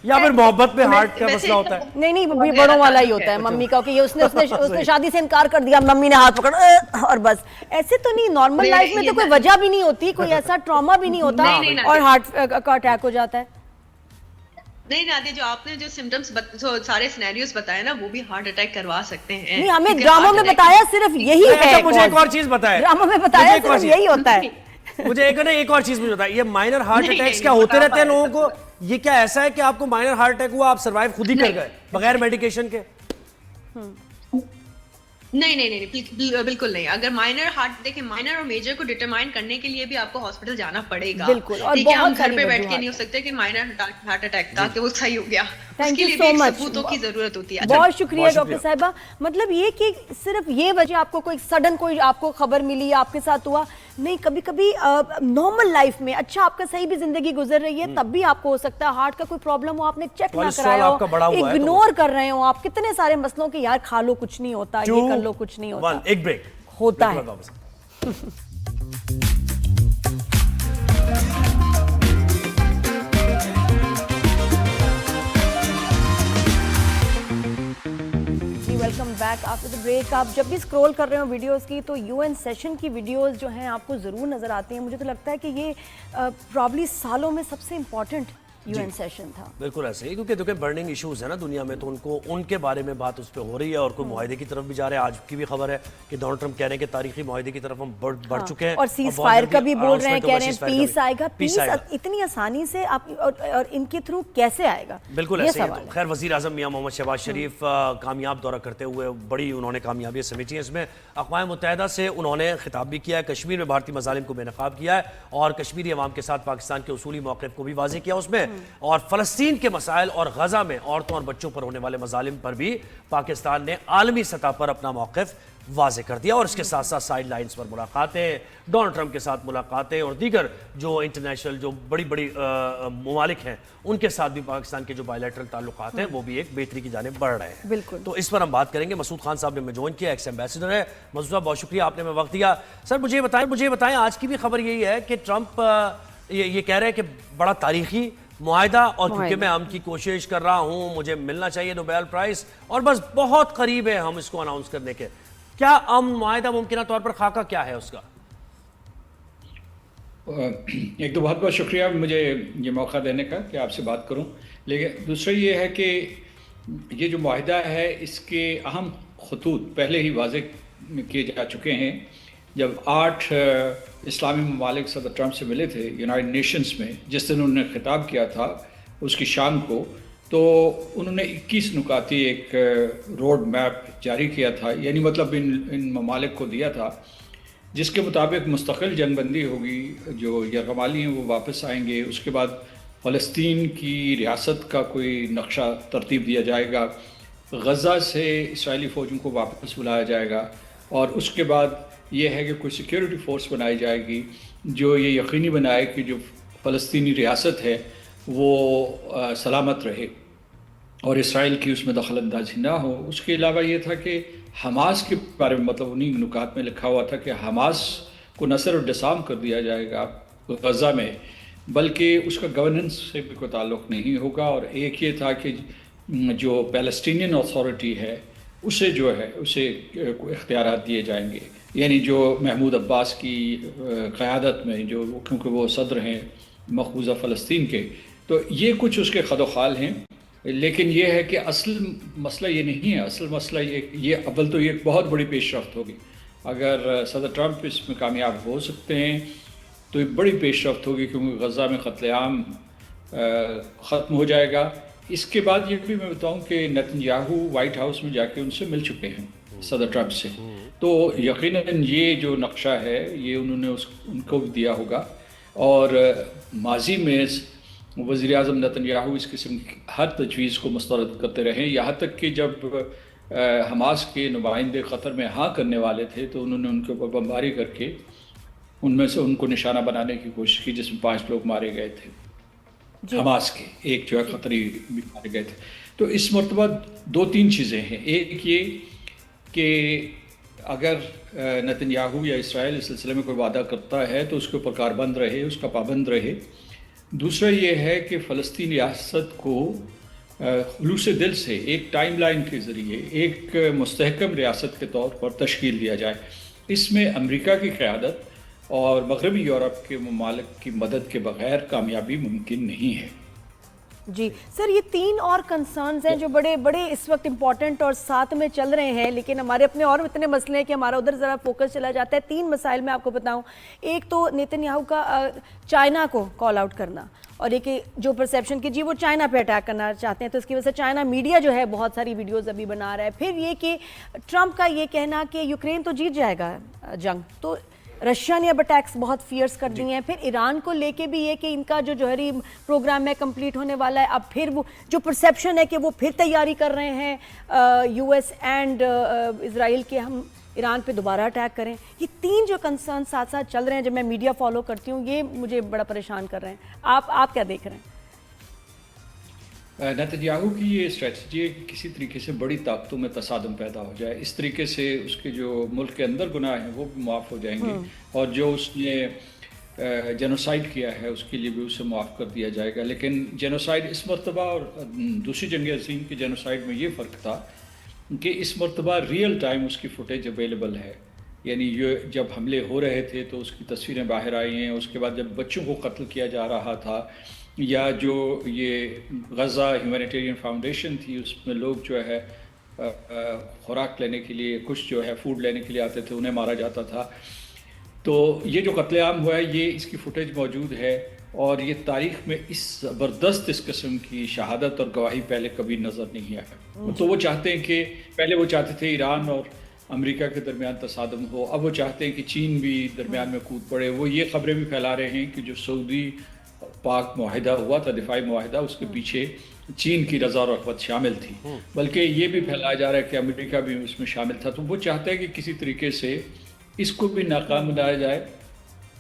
یا پھر محبت میں ہارٹ کا مسئلہ ہوتا ہے. نہیں بڑوں والا ہی ہوتا ہے. ممی کا کہ اس نے شادی سے انکار کر دیا, ممی نے ہاتھ پکڑ اور بس. ایسے تو نہیں, نارمل لائف میں تو کوئی وجہ بھی نہیں ہوتی, کوئی ایسا ٹراما بھی نہیں ہوتا اور ہارٹ کا اٹیک ہو جاتا ہے. نہیں نادیہ, جو آپ نے جو سمٹمز سارے سینیریوز بتائے نا, وہ بھی ہارٹ اٹیک کروا سکتے ہیں. نہیں, ہمیں ڈراموں میں بتایا صرف یہی ہے. مجھے ایک اور چیز بتائے, ڈراموں میں بتایا صرف یہی ہوتا ہے. مجھے ایک اور چیز مجھے بتائیں, یہ مائنر ہارٹ اٹیکس کیا ہوتے رہتے ہیں لوگوں کو؟ یہ کیا ایسا ہے کہ آپ کو مائنر ہارٹ اٹیک ہوا, آپ سروائیو خود ہی کر گئے بغیر میڈیکیشن کے؟ نہیں بالکل نہیں. اگر مائنر ہارٹ, دیکھیں مائنر اور میجر کو ڈٹرمائن کرنے کے لیے بھی آپ کو ہاسپٹل جانا پڑے گا. بالکل, اور ہم گھر پہ بیٹھ کے نہیں ہو سکتے کہ مائنر ہارٹ اٹیک تھا کہ وہ صحیح ہو گیا. اس کے لیے بھی ثبوتوں کی ضرورت ہوتی ہے. بہت شکریہ ڈاکٹر صاحبہ. مطلب یہ کہ صرف یہ وجہ آپ کو کوئی سڈن کوئی آپ کو خبر ملی, آپ کے ساتھ ہوا نہیں, کبھی کبھی نارمل لائف میں اچھا آپ کا صحیح بھی زندگی گزر رہی ہے, تب بھی آپ کو ہو سکتا ہے ہارٹ کا کوئی پرابلم ہو, آپ نے چیک نہ کرایا ہو, اگنور کر رہے ہو آپ کتنے سارے مسئلوں کے, یار کھا لو کچھ نہیں ہوتا, یہ کر لو کچھ نہیں ہوتا. ایک بریک ہوتا ہے. Welcome back after the break. آپ جب بھی اسکرول کر رہے ہو ویڈیوز کی تو یو این سیشن کی ویڈیوز جو ہیں آپ کو ضرور نظر آتی ہیں. مجھے تو لگتا ہے کہ یہ پرابلی سالوں میں سب سے امپورٹنٹ یو این سیشن تھا. بالکل ایسے ہی, کیونکہ دیکھیں برننگ ایشوز ہیں نا دنیا میں, تو ان کے بارے میں بات اس پہ ہو رہی ہے اور کوئی معاہدے کی طرف بھی جا رہے ہیں. آج کی بھی خبر ہے کہ ڈونلڈ ٹرمپ کہہ رہے ہیں کہ تاریخی معاہدے کی طرف ہم بڑھ چکے ہیں, اور سیز فائر کا بھی بول رہے ہیں, کہہ رہے ہیں پیس آئے گا. پیس اتنی آسانی سے آپ اور ان کے تھرو کیسے آئے گا؟ بالکل ایسے ہی. خیر وزیر اعظم میاں محمد شہباز شریف کامیاب دورہ کرتے ہوئے بڑی انہوں نے کامیابیاں سمیٹی ہیں. اس میں اقوام متحدہ سے انہوں نے خطاب بھی کیا ہے, کشمیر میں بھارتی مظالم کو بے نقاب کیا ہے اور کشمیری عوام کے ساتھ پاکستان کے اصولی موقف کو بھی واضح کیا اس میں, اور فلسطین کے مسائل اور غزہ میں عورتوں اور بچوں پر ہونے والے مظالم پر بھی پاکستان نے عالمی سطح پر اپنا موقف واضح کر دیا. اور اس کے ساتھ ساتھ سائیڈ لائنز پر ملاقاتیں, ڈونلڈ ٹرمپ کے ساتھ ملاقاتیں اور دیگر جو انٹرنیشنل جو بڑی بڑی ممالک ہیں ان کے ساتھ بھی پاکستان کے جو بائیلیٹرل تعلقات ہیں وہ بھی ایک بہتری کی جانب بڑھ رہے ہیں. بالکل, تو اس پر ہم بات کریں گے. مسعود خان صاحب نے ہمیں جوائن کیا, ایکس ایمبیسڈر ہے. مسعود صاحب بہت شکریہ, آپ نے ہمیں وقت دیا. سر مجھے بتائیں آج کی بھی خبر یہی ہے کہ ٹرمپ یہ کہہ رہے ہیں کہ بڑا تاریخی معاہدہ, اور کیونکہ میں امن کی کوشش کر رہا ہوں, مجھے ملنا چاہیے نوبیل پرائز, اور بس بہت قریب ہے ہم اس کو اناؤنس کرنے کے. کیا امن معاہدہ ممکنہ طور پر خاکہ کیا ہے اس کا؟ ایک تو بہت بہت شکریہ مجھے یہ موقع دینے کا کہ آپ سے بات کروں. لیکن دوسرا یہ ہے کہ یہ جو معاہدہ ہے اس کے اہم خطوط پہلے ہی واضح کیے جا چکے ہیں. جب 8 اسلامی ممالک صدر ٹرمپ سے ملے تھے یونائٹڈ نیشنز میں, جس دن انہوں نے خطاب کیا تھا اس کی شام کو, تو انہوں نے 21 نکاتی ایک روڈ میپ جاری کیا تھا, یعنی مطلب ان ممالک کو دیا تھا, جس کے مطابق مستقل جنگ بندی ہوگی, جو یرغمالی ہیں وہ واپس آئیں گے, اس کے بعد فلسطین کی ریاست کا کوئی نقشہ ترتیب دیا جائے گا, غزہ سے اسرائیلی فوجوں کو واپس بلایا جائے گا, اور اس کے بعد یہ ہے کہ کوئی سیکیورٹی فورس بنائی جائے گی جو یہ یقینی بنائے کہ جو فلسطینی ریاست ہے وہ سلامت رہے اور اسرائیل کی اس میں دخل اندازی نہ ہو. اس کے علاوہ یہ تھا کہ حماس کے بارے میں مطلب انہی نکات میں لکھا ہوا تھا کہ حماس کو نہ صرف ڈسارم کر دیا جائے گا غزہ میں, بلکہ اس کا گورننس سے بھی کوئی تعلق نہیں ہوگا. اور ایک یہ تھا کہ جو پیلسٹینین اتھارٹی ہے اسے جو ہے اسے اختیارات دیے جائیں گے, یعنی جو محمود عباس کی قیادت میں, جو کیونکہ وہ صدر ہیں مقبوضہ فلسطین کے, تو یہ کچھ اس کے خد و خال ہیں. لیکن یہ ہے کہ اصل مسئلہ یہ نہیں ہے. اصل مسئلہ یہ اول تو یہ بہت بڑی پیش رفت ہوگی. اگر صدر ٹرمپ اس میں کامیاب ہو سکتے ہیں تو یہ بڑی پیش رفت ہوگی, کیونکہ غزہ میں قتل عام ختم ہو جائے گا. اس کے بعد یہ بھی میں بتاؤں کہ نتنیاہو وائٹ ہاؤس میں جا کے ان سے مل چکے ہیں صدر ٹرمپ سے, تو یقیناً یہ جو نقشہ ہے یہ انہوں نے ان کو بھی دیا ہوگا. اور ماضی میں وزیر اعظم نتنیاہو اس قسم کی ہر تجویز کو مسترد کرتے رہے, یہاں تک کہ جب حماس کے نمائندے قطر میں ہاں کرنے والے تھے تو انہوں نے ان کے اوپر بمباری کر کے ان میں سے ان کو نشانہ بنانے کی کوشش کی, جس میں 5 لوگ مارے گئے تھے حماس کے, ایک جو ہے قطری بھی مارے گئے تھے. تو اس مرتبہ 2-3 چیزیں ہیں. ایک یہ کہ اگر نتنیاہو یا اسرائیل اس سلسلے میں کوئی وعدہ کرتا ہے تو اس کے اوپر کاربند رہے, اس کا پابند رہے. دوسرا یہ ہے کہ فلسطین ریاست کو خلوص دل سے ایک ٹائم لائن کے ذریعے ایک مستحکم ریاست کے طور پر تشکیل دیا جائے. اس میں امریکہ کی قیادت اور مغربی یورپ کے ممالک کی مدد کے بغیر کامیابی ممکن نہیں ہے. جی سر, یہ 3 اور کنسرنز ہیں جو بڑے اس وقت امپورٹنٹ اور ساتھ میں چل رہے ہیں, لیکن ہمارے اپنے اور اتنے مسئلے ہیں کہ ہمارا ادھر ذرا فوکس چلا جاتا ہے. 3 مسائل میں آپ کو بتاؤں. ایک تو نیتنیاہو کا چائنا کو کال آؤٹ کرنا, اور ایک جو پرسیپشن کی وہ چائنا پہ اٹیک کرنا چاہتے ہیں, تو اس کی وجہ سے چائنا میڈیا جو ہے بہت ساری ویڈیوز ابھی بنا رہا ہے. پھر یہ کہ ٹرمپ کا یہ کہنا کہ یوکرین تو جیت جائے گا جنگ, تو رشیا نے اب اٹیکس بہت فیئرس کر دی ہیں. پھر ایران کو لے کے بھی یہ کہ ان کا جو جوہری پروگرام ہے کمپلیٹ ہونے والا ہے. اب پھر وہ جو پرسیپشن ہے کہ وہ پھر تیاری کر رہے ہیں یو ایس اینڈ اسرائیل کے ہم ایران پہ دوبارہ اٹیک کریں. یہ 3 جو کنسرن ساتھ ساتھ چل رہے ہیں, جب میں میڈیا فالو کرتی ہوں, یہ مجھے بڑا پریشان کر رہے ہیں. آپ کیا دیکھ رہے ہیں؟ نتنیاہو کی یہ اسٹریٹجی ہے کہ کسی طریقے سے بڑی طاقتوں میں تصادم پیدا ہو جائے, اس طریقے سے اس کے جو ملک کے اندر گناہ ہیں وہ بھی معاف ہو جائیں گے, اور جو اس نے جینوسائیڈ کیا ہے اس کے لیے بھی اسے معاف کر دیا جائے گا. لیکن جینوسائیڈ اس مرتبہ اور دوسری جنگ عظیم کے جینوسائیڈ میں یہ فرق تھا کہ اس مرتبہ ریئل ٹائم اس کی فوٹیج اویلیبل ہے. یعنی یہ جب حملے ہو رہے تھے تو اس کی تصویریں باہر آئی ہیں. اس کے بعد جب بچوں کو قتل کیا جا رہا تھا، یا جو یہ غزہ ہیومینیٹیرین فاؤنڈیشن تھی، اس میں لوگ جو ہے خوراک لینے کے لیے، کچھ جو ہے فوڈ لینے کے لیے آتے تھے، انہیں مارا جاتا تھا. تو یہ جو قتل عام ہوا ہے، یہ اس کی فوٹیج موجود ہے، اور یہ تاریخ میں اس زبردست اس قسم کی شہادت اور گواہی پہلے کبھی نظر نہیں آیا. تو وہ چاہتے ہیں کہ پہلے وہ چاہتے تھے ایران اور امریکہ کے درمیان تصادم ہو، اب وہ چاہتے ہیں کہ چین بھی درمیان میں کود پڑے. وہ یہ خبریں بھی پھیلا رہے ہیں کہ جو سعودی پاک معاہدہ ہوا تھا، دفاعی معاہدہ، اس کے پیچھے چین کی رضا و رغبت شامل تھی، بلکہ یہ بھی پھیلایا جا رہا ہے کہ امریکہ بھی اس میں شامل تھا. تو وہ چاہتا ہے کہ کسی طریقے سے اس کو بھی ناکام بنایا جائے،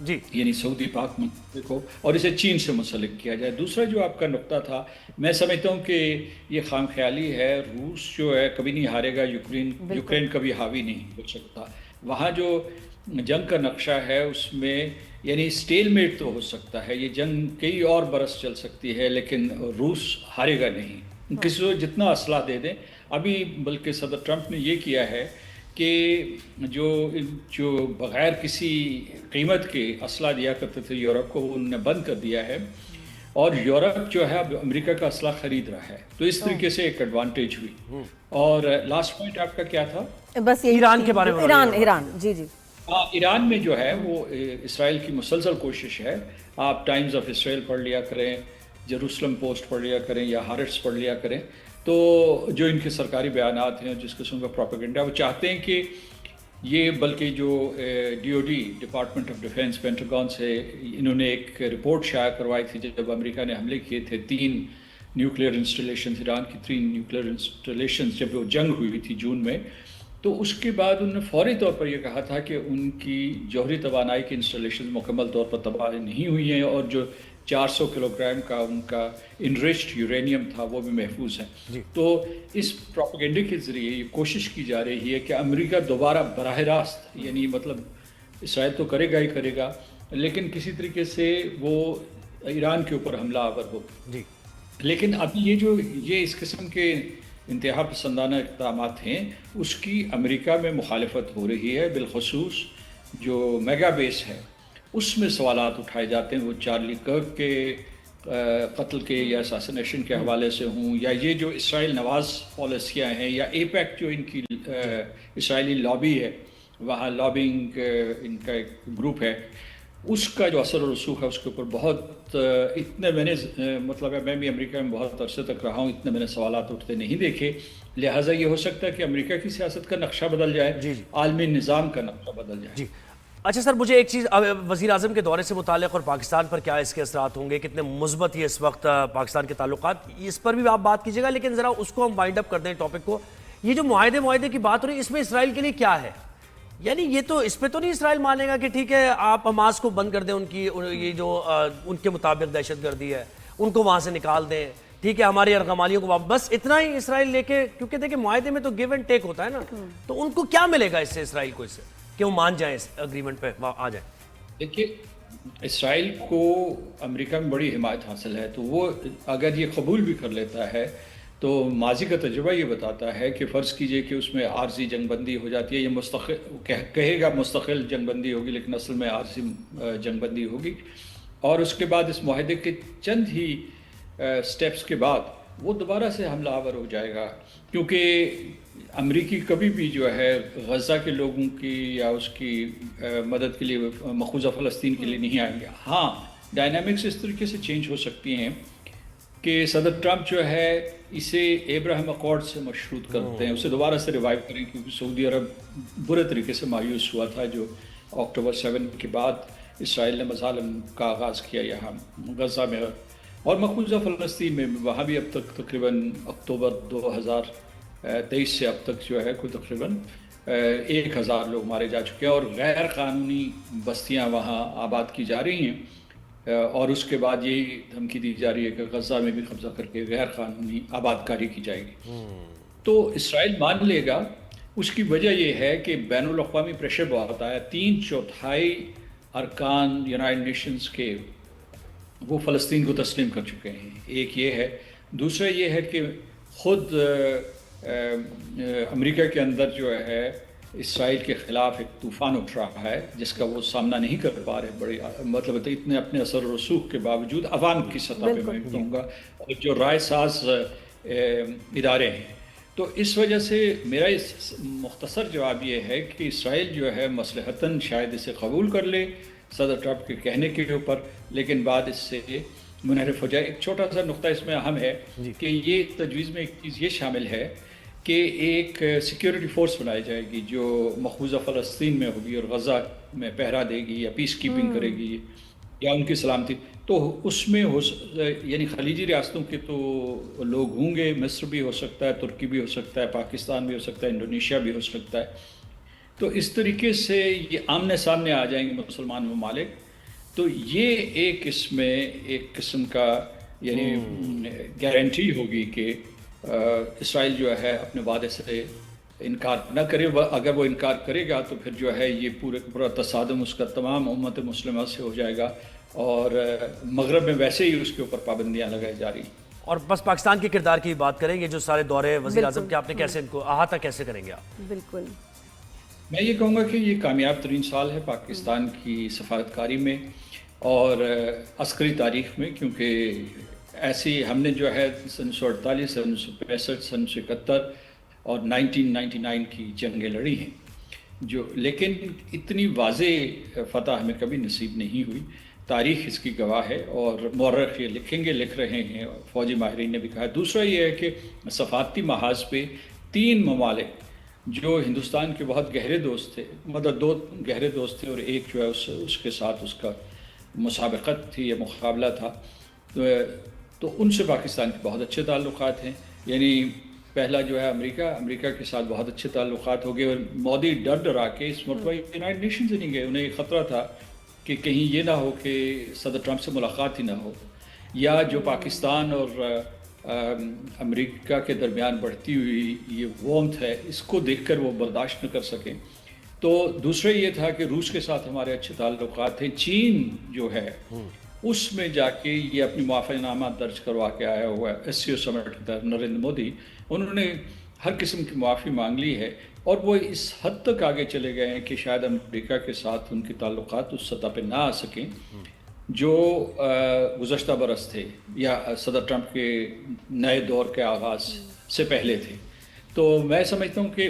جی، یعنی سعودی پاک معاہدے کو، اور اسے چین سے منسلک کیا جائے. دوسرا جو آپ کا نقطہ تھا، میں سمجھتا ہوں کہ یہ خام خیالی ہے. روس جو ہے کبھی نہیں ہارے گا، یوکرین کبھی حاوی نہیں ہو سکتا. وہاں جو جنگ کا نقشہ ہے اس میں یعنی سٹیل میٹ تو ہو سکتا ہے، یہ جنگ کئی اور برس چل سکتی ہے، لیکن روس ہارے گا نہیں. کسی کو جتنا اسلحہ دے دیں. ابھی بلکہ صدر ٹرمپ نے یہ کیا ہے کہ جو بغیر کسی قیمت کے اسلحہ دیا کرتے تھے یورپ کو، وہ انہوں نے بند کر دیا ہے، اور یورپ جو ہے اب امریکہ کا اسلحہ خرید رہا ہے. تو اس طریقے سے ایک ایڈوانٹیج ہوئی. اور لاسٹ پوائنٹ آپ کا کیا تھا؟ بس ایران کے بارے میں. ایران جی جی. ایران میں جو ہے وہ اسرائیل کی مسلسل کوشش ہے. آپ ٹائمز آف اسرائیل پڑھ لیا کریں، جیروسلم پوسٹ پڑھ لیا کریں، یا ہارٹس پڑھ لیا کریں. تو جو ان کے سرکاری بیانات ہیں، جس قسم کا پروپیگنڈا، وہ چاہتے ہیں کہ یہ، بلکہ جو DOD department of defence Pentagon سے انہوں نے ایک رپورٹ شائع کروائی تھی جب امریکہ نے حملے کیے تھے 3 نیوکلیئر انسٹالیشنز، ایران کی 3 نیوکلیئر انسٹالیشنز، جب وہ جنگ ہوئی تھی جون میں. تو اس کے بعد انہوں نے فوری طور پر یہ کہا تھا کہ ان کی جوہری توانائی کی انسٹالیشنز مکمل طور پر تباہ نہیں ہوئی ہیں، اور جو 400 کلو گرام کا ان کا انریچڈ یورینیم تھا وہ بھی محفوظ ہے. تو اس پروپیگنڈے کے ذریعے یہ کوشش کی جا رہی ہے کہ امریکہ دوبارہ براہ راست، یعنی مطلب اسرائیل تو کرے گا ہی کرے گا، لیکن کسی طریقے سے وہ ایران کے اوپر حملہ آور ہو. لیکن اب یہ اس قسم کے انتہا پسندانہ اقدامات ہیں، اس کی امریکہ میں مخالفت ہو رہی ہے. بالخصوص جو میگا بیس ہے اس میں سوالات اٹھائے جاتے ہیں، وہ چارلی کرک کے قتل کے یا اساسینیشن کے حوالے سے ہوں، یا یہ جو اسرائیل نواز پالیسیاں ہیں، یا ایپیک جو ان کی اسرائیلی لابی ہے، وہاں لابنگ ان کا ایک گروپ ہے، اس کا جو اثر و رسوخ ہے اس کے اوپر بہت اتنے میں نے مطلب ہے، میں بھی امریکہ میں بہت عرصے تک رہا ہوں، اتنے میں نے سوالات اٹھتے نہیں دیکھے. لہٰذا یہ ہو سکتا ہے کہ امریکہ کی سیاست کا نقشہ بدل جائے، عالمی نظام کا نقشہ بدل جائے. اچھا سر، مجھے ایک چیز وزیر اعظم کے دورے سے متعلق اور پاکستان پر کیا اس کے اثرات ہوں گے، کتنے مثبت یہ اس وقت پاکستان کے تعلقات، اس پر بھی آپ بات کیجیے گا، لیکن ذرا اس کو ہم وائنڈ اپ کر دیں ٹاپک کو. یہ جو معاہدے کی بات ہو رہی ہے، اس میں اسرائیل کے لیے کیا ہے؟ یعنی یہ تو اس پہ تو نہیں اسرائیل مانے گا کہ ٹھیک ہے آپ حماس کو بند کر دیں، ان کی یہ جو ان کے مطابق دہشت گردی ہے ان کو وہاں سے نکال دیں، ٹھیک ہے ہماری ارغمالیوں کو بس اتنا ہی اسرائیل لے کے، کیونکہ دیکھیں معاہدے میں تو گیو اینڈ ٹیک ہوتا ہے نا، تو ان کو کیا ملے گا اس سے، اسرائیل کو اس سے کہ وہ مان جائیں اس اگریمنٹ پہ آ جائیں؟ دیکھیے، اسرائیل کو امریکہ میں بڑی حمایت حاصل ہے، تو وہ اگر یہ قبول بھی کر لیتا ہے تو ماضی کا تجربہ یہ بتاتا ہے کہ فرض کیجئے کہ اس میں عارضی جنگ بندی ہو جاتی ہے، یہ مستقل کہے گا مستقل جنگ بندی ہوگی، لیکن اصل میں عارضی جنگ بندی ہوگی، اور اس کے بعد اس معاہدے کے چند ہی سٹیپس کے بعد وہ دوبارہ سے حملہ آور ہو جائے گا، کیونکہ امریکی کبھی بھی جو ہے غزہ کے لوگوں کی یا اس کی مدد کے لیے مقبوضہ فلسطین کے لیے نہیں آئیں گے. ہاں، ڈائنامکس اس طریقے سے چینج ہو سکتی ہیں کہ صدر ٹرمپ جو ہے اسے ابراہیم اکارڈ سے مشروط کرتے ہیں، اسے دوبارہ سے ریوائیو کریں، کیونکہ سعودی عرب برے طریقے سے مایوس ہوا تھا جو اکتوبر 7 کے بعد اسرائیل نے مظالم کا آغاز کیا یہاں غزہ میں اور مقبوضہ فلسطین میں. وہاں بھی اب تک تقریباً اکتوبر 2023 سے اب تک جو ہے کوئی تقریباً 1000 لوگ مارے جا چکے ہیں، اور غیر قانونی بستیاں وہاں آباد کی جا رہی ہیں، اور اس کے بعد یہی دھمکی دی جا رہی ہے کہ غزہ میں بھی قبضہ کر کے غیر قانونی آباد کاری کی جائے گی. تو اسرائیل مان لے گا. اس کی وجہ یہ ہے کہ بین الاقوامی پریشر بہت آیا. 3/4 ارکان یونائٹڈ نیشنز کے وہ فلسطین کو تسلیم کر چکے ہیں. ایک یہ ہے. دوسرا یہ ہے کہ خود امریکہ کے اندر جو ہے اسرائیل کے خلاف ایک طوفان اٹھ رہا ہے جس کا وہ سامنا نہیں کر پا رہے، بڑی مطلب اتنے اپنے اثر و رسوخ کے باوجود عوام کی سطح پہ میں کہوں گا، اور جو رائے ساز ادارے ہیں. تو اس وجہ سے میرا اس مختصر جواب یہ ہے کہ اسرائیل جو ہے مصلحتاً شاید اسے قبول کر لے صدر ٹرمپ کے کہنے کے اوپر، لیکن بعد اس سے منحرف ہو جائے. ایک چھوٹا سا نقطہ اس میں اہم ہے کہ یہ تجویز میں ایک چیز یہ شامل ہے کہ ایک سیکیورٹی فورس بنائی جائے گی جو مقبوضہ فلسطین میں ہوگی اور غزہ میں پہرا دے گی یا پیس کیپنگ کرے گی یا ان کی سلامتی. تو اس میں یعنی خلیجی ریاستوں کے تو لوگ ہوں گے، مصر بھی ہو سکتا ہے، ترکی بھی ہو سکتا ہے، پاکستان بھی ہو سکتا ہے، انڈونیشیا بھی ہو سکتا ہے. تو اس طریقے سے یہ آمنے سامنے آ جائیں گے مسلمان ممالک. تو یہ ایک اس میں ایک قسم کا یعنی گارنٹی ہوگی کہ اسرائیل جو ہے اپنے وعدے سے انکار نہ کرے. اگر وہ انکار کرے گا تو پھر جو ہے یہ پورا تصادم اس کا تمام امت مسلمہ سے ہو جائے گا، اور مغرب میں ویسے ہی اس کے اوپر پابندیاں لگائی جا رہی ہیں. اور بس پاکستان کے کردار کی بات کریں گے، جو سارے دورے وزیر اعظم کے آپ نے کیسے ان کو احاطہ کیسے کریں گے آپ؟ بالکل میں یہ کہوں گا کہ یہ کامیاب ترین سال ہے پاکستان کی سفارتکاری میں اور عسکری تاریخ میں، کیونکہ ایسی ہم نے جو ہے 1948 1965 1971 اور 1999 کی جنگیں لڑی ہیں لیکن اتنی واضح فتح ہمیں کبھی نصیب نہیں ہوئی. تاریخ اس کی گواہ ہے اور مورخ یہ لکھ رہے ہیں، فوجی ماہرین نے بھی کہا. دوسرا یہ ہے کہ سفارتی محاذ پہ 3 ممالک جو ہندوستان کے بہت گہرے دوست تھے، مطلب 2 گہرے دوست تھے اور ایک جو ہے اس کے ساتھ اس کا مسابقت تھی یا مقابلہ تھا، تو ان سے پاکستان کے بہت اچھے تعلقات ہیں. یعنی پہلا جو ہے امریکہ کے ساتھ بہت اچھے تعلقات ہو گئے، اور مودی ڈرا کے اس مرتبہ یونائٹڈ نیشن سے نہیں گئے. انہیں ایک خطرہ تھا کہ کہیں یہ نہ ہو کہ صدر ٹرمپ سے ملاقات ہی نہ ہو، یا جو پاکستان اور امریکہ کے درمیان بڑھتی ہوئی یہ وارمتھ ہے اس کو دیکھ کر وہ برداشت نہ کر سکیں. تو دوسرا یہ تھا کہ روس کے ساتھ ہمارے اچھے تعلقات ہیں. چین جو ہے اس میں جا کے یہ اپنی معافی نامہ درج کروا کے آیا ہوا ہے. SCO سمٹ نریندر مودی انہوں نے ہر قسم کی معافی مانگ لی ہے، اور وہ اس حد تک آگے چلے گئے ہیں کہ شاید امریکہ کے ساتھ ان کے تعلقات اس سطح پہ نہ آ سکیں جو گزشتہ برس تھے یا صدر ٹرمپ کے نئے دور کے آغاز سے پہلے تھے. تو میں سمجھتا ہوں کہ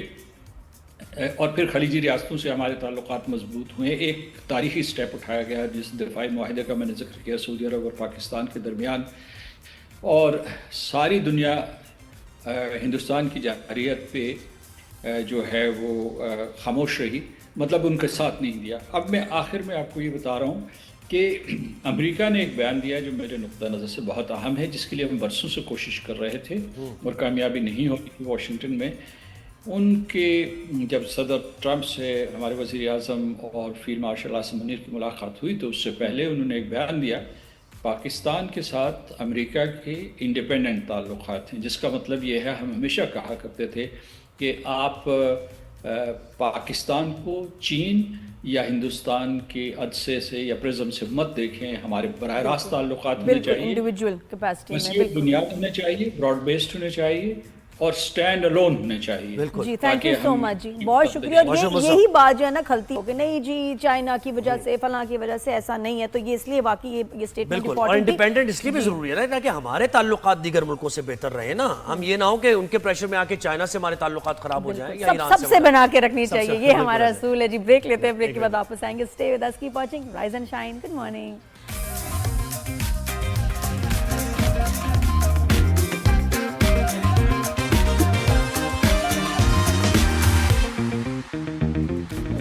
اور پھر خلیجی ریاستوں سے ہمارے تعلقات مضبوط ہوئے. ایک تاریخی سٹیپ اٹھایا گیا جس دفاعی معاہدے کا میں نے ذکر کیا سعودی عرب اور پاکستان کے درمیان، اور ساری دنیا ہندوستان کی جارحیت پہ جو ہے وہ خاموش رہی، مطلب ان کا ساتھ نہیں دیا. اب میں آخر میں آپ کو یہ بتا رہا ہوں کہ امریکہ نے ایک بیان دیا جو میرے نقطہ نظر سے بہت اہم ہے، جس کے لیے ہم برسوں سے کوشش کر رہے تھے اور کامیابی نہیں ہوئی تھی واشنگٹن میں. ان کے جب صدر ٹرمپ سے ہمارے وزیر اعظم اور فیلڈ مارشل عاصم منیر کی ملاقات ہوئی تو اس سے پہلے انہوں نے ایک بیان دیا، پاکستان کے ساتھ امریکہ کے انڈیپینڈنٹ تعلقات ہیں، جس کا مطلب یہ ہے ہم ہمیشہ کہا کرتے تھے کہ آپ پاکستان کو چین یا ہندوستان کے عدسے سے یا پرزم سے مت دیکھیں، ہمارے براہ راست تعلقات ہونے چاہیے، وسیع بنیاد ہونے چاہیے، براڈ بیسڈ ہونے چاہیے اور سٹینڈ الون ہونے چاہیے. جی تھینک یو سو مچ جی، بہت شکریہ. اور یہی بات جو ہے نا کھلتی ہو کہ نہیں جی چائنا کی وجہ سے فلاں کی وجہ سے ایسا نہیں ہے، تو یہ اس لیے واقعی یہ اسٹیٹمنٹ بالکل. اور انڈیپینڈنٹ اس لیے بھی ضروری ہے نا تاکہ ہمارے تعلقات دیگر ملکوں سے بہتر رہے نا. ہم یہ نہ ہو کہ ان کے پریشر میں آ کے چائنا سے ہمارے تعلقات خراب ہو جائیں یا ایران سے. سب سے بنا کے رکھنی چاہیے، یہ ہمارا اصول ہے جی. بریک لیتے ہیں، بریک کے بعد واپس آئیں گے. Stay with us, keep watching rise and shine. Good morning.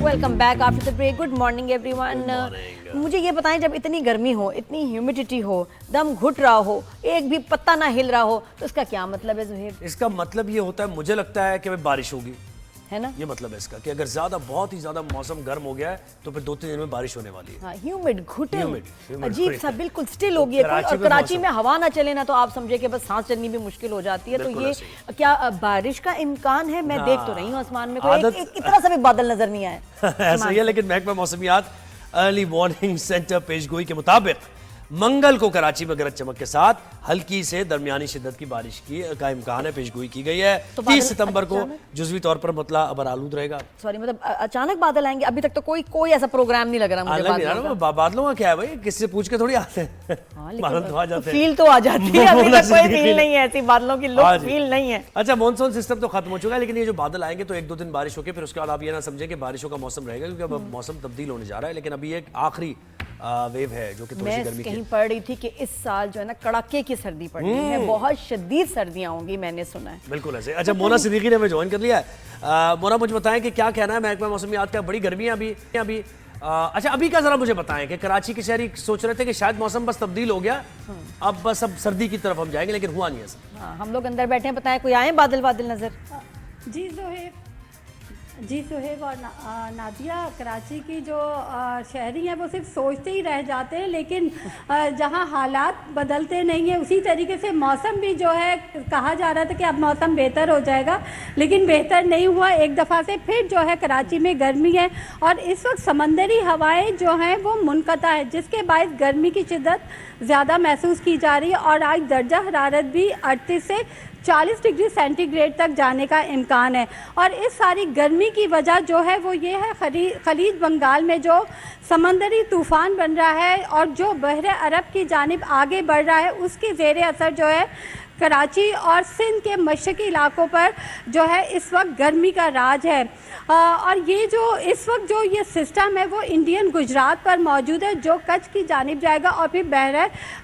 Welcome back after the break. Good morning everyone. مجھے یہ بتائیں جب اتنی گرمی ہو، اتنی ہیومیڈیٹی ہو، دم گھٹ رہا ہو، ایک بھی پتہ نہ ہل رہا ہو، تو اس کا کیا مطلب ہے زہیر؟ اس کا مطلب یہ ہوتا ہے، مجھے لگتا ہے کہ بارش ہوگی، ہے نا. یہ مطلب ہے اس کا کہ اگر زیادہ بہت ہی زیادہ موسم گرم ہو گیا ہے تو پھر 2-3 دن میں بارش ہونے والی ہے. ہاں ہیومڈ گھٹے عجیب سا بالکل سٹل ہو گیا. اور کراچی میں ہوا نہ چلے نا تو آپ سمجھے کہ بس سانس چلنی بھی مشکل ہو جاتی ہے. تو یہ کیا بارش کا امکان ہے؟ میں دیکھ تو رہی ہوں آسمان میں کوئی اتنا سا بھی بادل نظر نہیں آئے. ایسا ہی ہے، لیکن محکمہ موسمیات ارلی وارننگ سینٹر پیش گوئی کے مطابق منگل کو کراچی میں گرج چمک کے ساتھ ہلکی سے درمیانی شدت کی بارش کا امکان ہے، پیشگوئی کی گئی ہے۔ 30 ستمبر کو جزوی طور پر مطلع ابر آلود رہے گا۔ سوری مطلب اچانک بادل آئیں گے؟ ابھی تک تو کوئی ایسا پروگرام نہیں لگ رہا مجھے۔ بادلوں کا کیا ہے بھائی، کسی سے پوچھ کے تھوڑی آتے ہیں، بادل تو آ جاتے ہیں، فیل تو آ جاتی ہے، ابھی تک کوئی فیل نہیں ہے ایسی بادلوں کی، لک فیل نہیں ہے۔ اچھا مونسون سسٹم تو ختم ہو چکا ہے، لیکن یہ جو بادل آئیں گے تو 1-2 دن بارش ہو کے پھر اس کے بعد آپ یہ نہ سمجھیں کہ بارشوں کا موسم رہے گا، کیونکہ اب موسم تبدیل ہونے جا رہا ہے۔ لیکن ابھی ایک آخری ویو ہے جو کہ تھوڑی سی گرمی کی، میں کہیں پڑھ رہی تھی کہ اس سال جو ہے نا کڑاکے کی سردی پڑنی ہے، بہت شدید سردیاں ہوں گی، میں نے سنا ہے۔ بالکل ایسے۔ اچھا مونا صدیقی نے ہمیں جوائن کر لیا ہے۔ مونا مجھے بتائیں کہ کیا کہنا ہے محکمہ موسمیات کا، بڑی گرمی ہے ابھی۔ اچھا ابھی کا ذرا مجھے بتائیں کہ کراچی کے شہری سوچ رہے تھے کہ شاید موسم بس تبدیل ہو گیا، اب بس اب سردی کی طرف ہم جائیں گے، لیکن ہوا نہیں ایسا۔ ہاں ہم لوگ اندر بیٹھے ہیں، بتائیں کوئی آئے بادل نظر؟ جی سہیب اور نادیہ، کراچی کی جو شہری ہیں وہ صرف سوچتے ہی رہ جاتے ہیں، لیکن جہاں حالات بدلتے نہیں ہیں اسی طریقے سے موسم بھی جو ہے، کہا جا رہا تھا کہ اب موسم بہتر ہو جائے گا لیکن بہتر نہیں ہوا، ایک دفعہ سے پھر جو ہے کراچی میں گرمی ہے، اور اس وقت سمندری ہوائیں جو ہیں وہ منقطع ہے، جس کے باعث گرمی کی شدت زیادہ محسوس کی جا رہی ہے، اور آج درجہ حرارت بھی 38 سے 40 ڈگری سینٹی گریڈ تک جانے کا امکان ہے۔ اور اس ساری گرمی کی وجہ جو ہے وہ یہ ہے، خلیج بنگال میں جو سمندری طوفان بن رہا ہے اور جو بحر عرب کی جانب آگے بڑھ رہا ہے، اس کی زیر اثر جو ہے کراچی اور سندھ کے مشرقی علاقوں پر جو ہے اس وقت گرمی کا راج ہے، اور یہ جو اس وقت جو یہ سسٹم ہے وہ انڈین گجرات پر موجود ہے، جو کچھ کی جانب جائے گا اور پھر بحر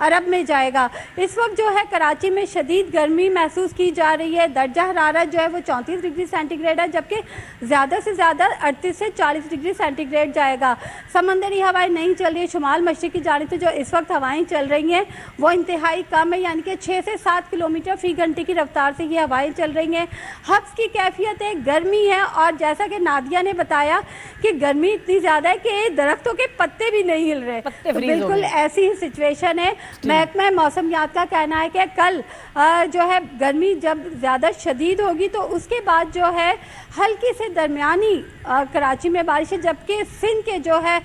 عرب میں جائے گا۔ اس وقت جو ہے کراچی میں شدید گرمی محسوس کی جا رہی ہے، درجہ حرارت جو ہے وہ 34 ڈگری سینٹی گریڈ ہے، جبکہ زیادہ سے زیادہ 38 سے 40 ڈگری سینٹی گریڈ جائے گا۔ سمندری ہوائیں نہیں چل رہی، شمال مشرق کی جانب سے جو اس وقت ہوائیں چل رہی ہیں وہ انتہائی کم ہے، یعنی کہ 6 سے 7 کلومیٹر فی گھنٹے کی رفتار سے یہ ہوائیں چل رہی ہیں۔ حبس کی کیفیت ہے، گرمی ہے، اور جیسا کہ نادیہ نے بتایا کہ گرمی اتنی زیادہ ہے کہ درختوں کے پتے بھی نہیں ہل رہے، تو بالکل ایسی ہی سچویشن ہے۔ محکمہ موسمیات کا کہنا ہے کہ کل جو ہے گرمی جب زیادہ شدید ہوگی تو اس کے بعد جو ہے ہلکی سے درمیانی کراچی میں بارش ہے، جبکہ سندھ کے جو ہے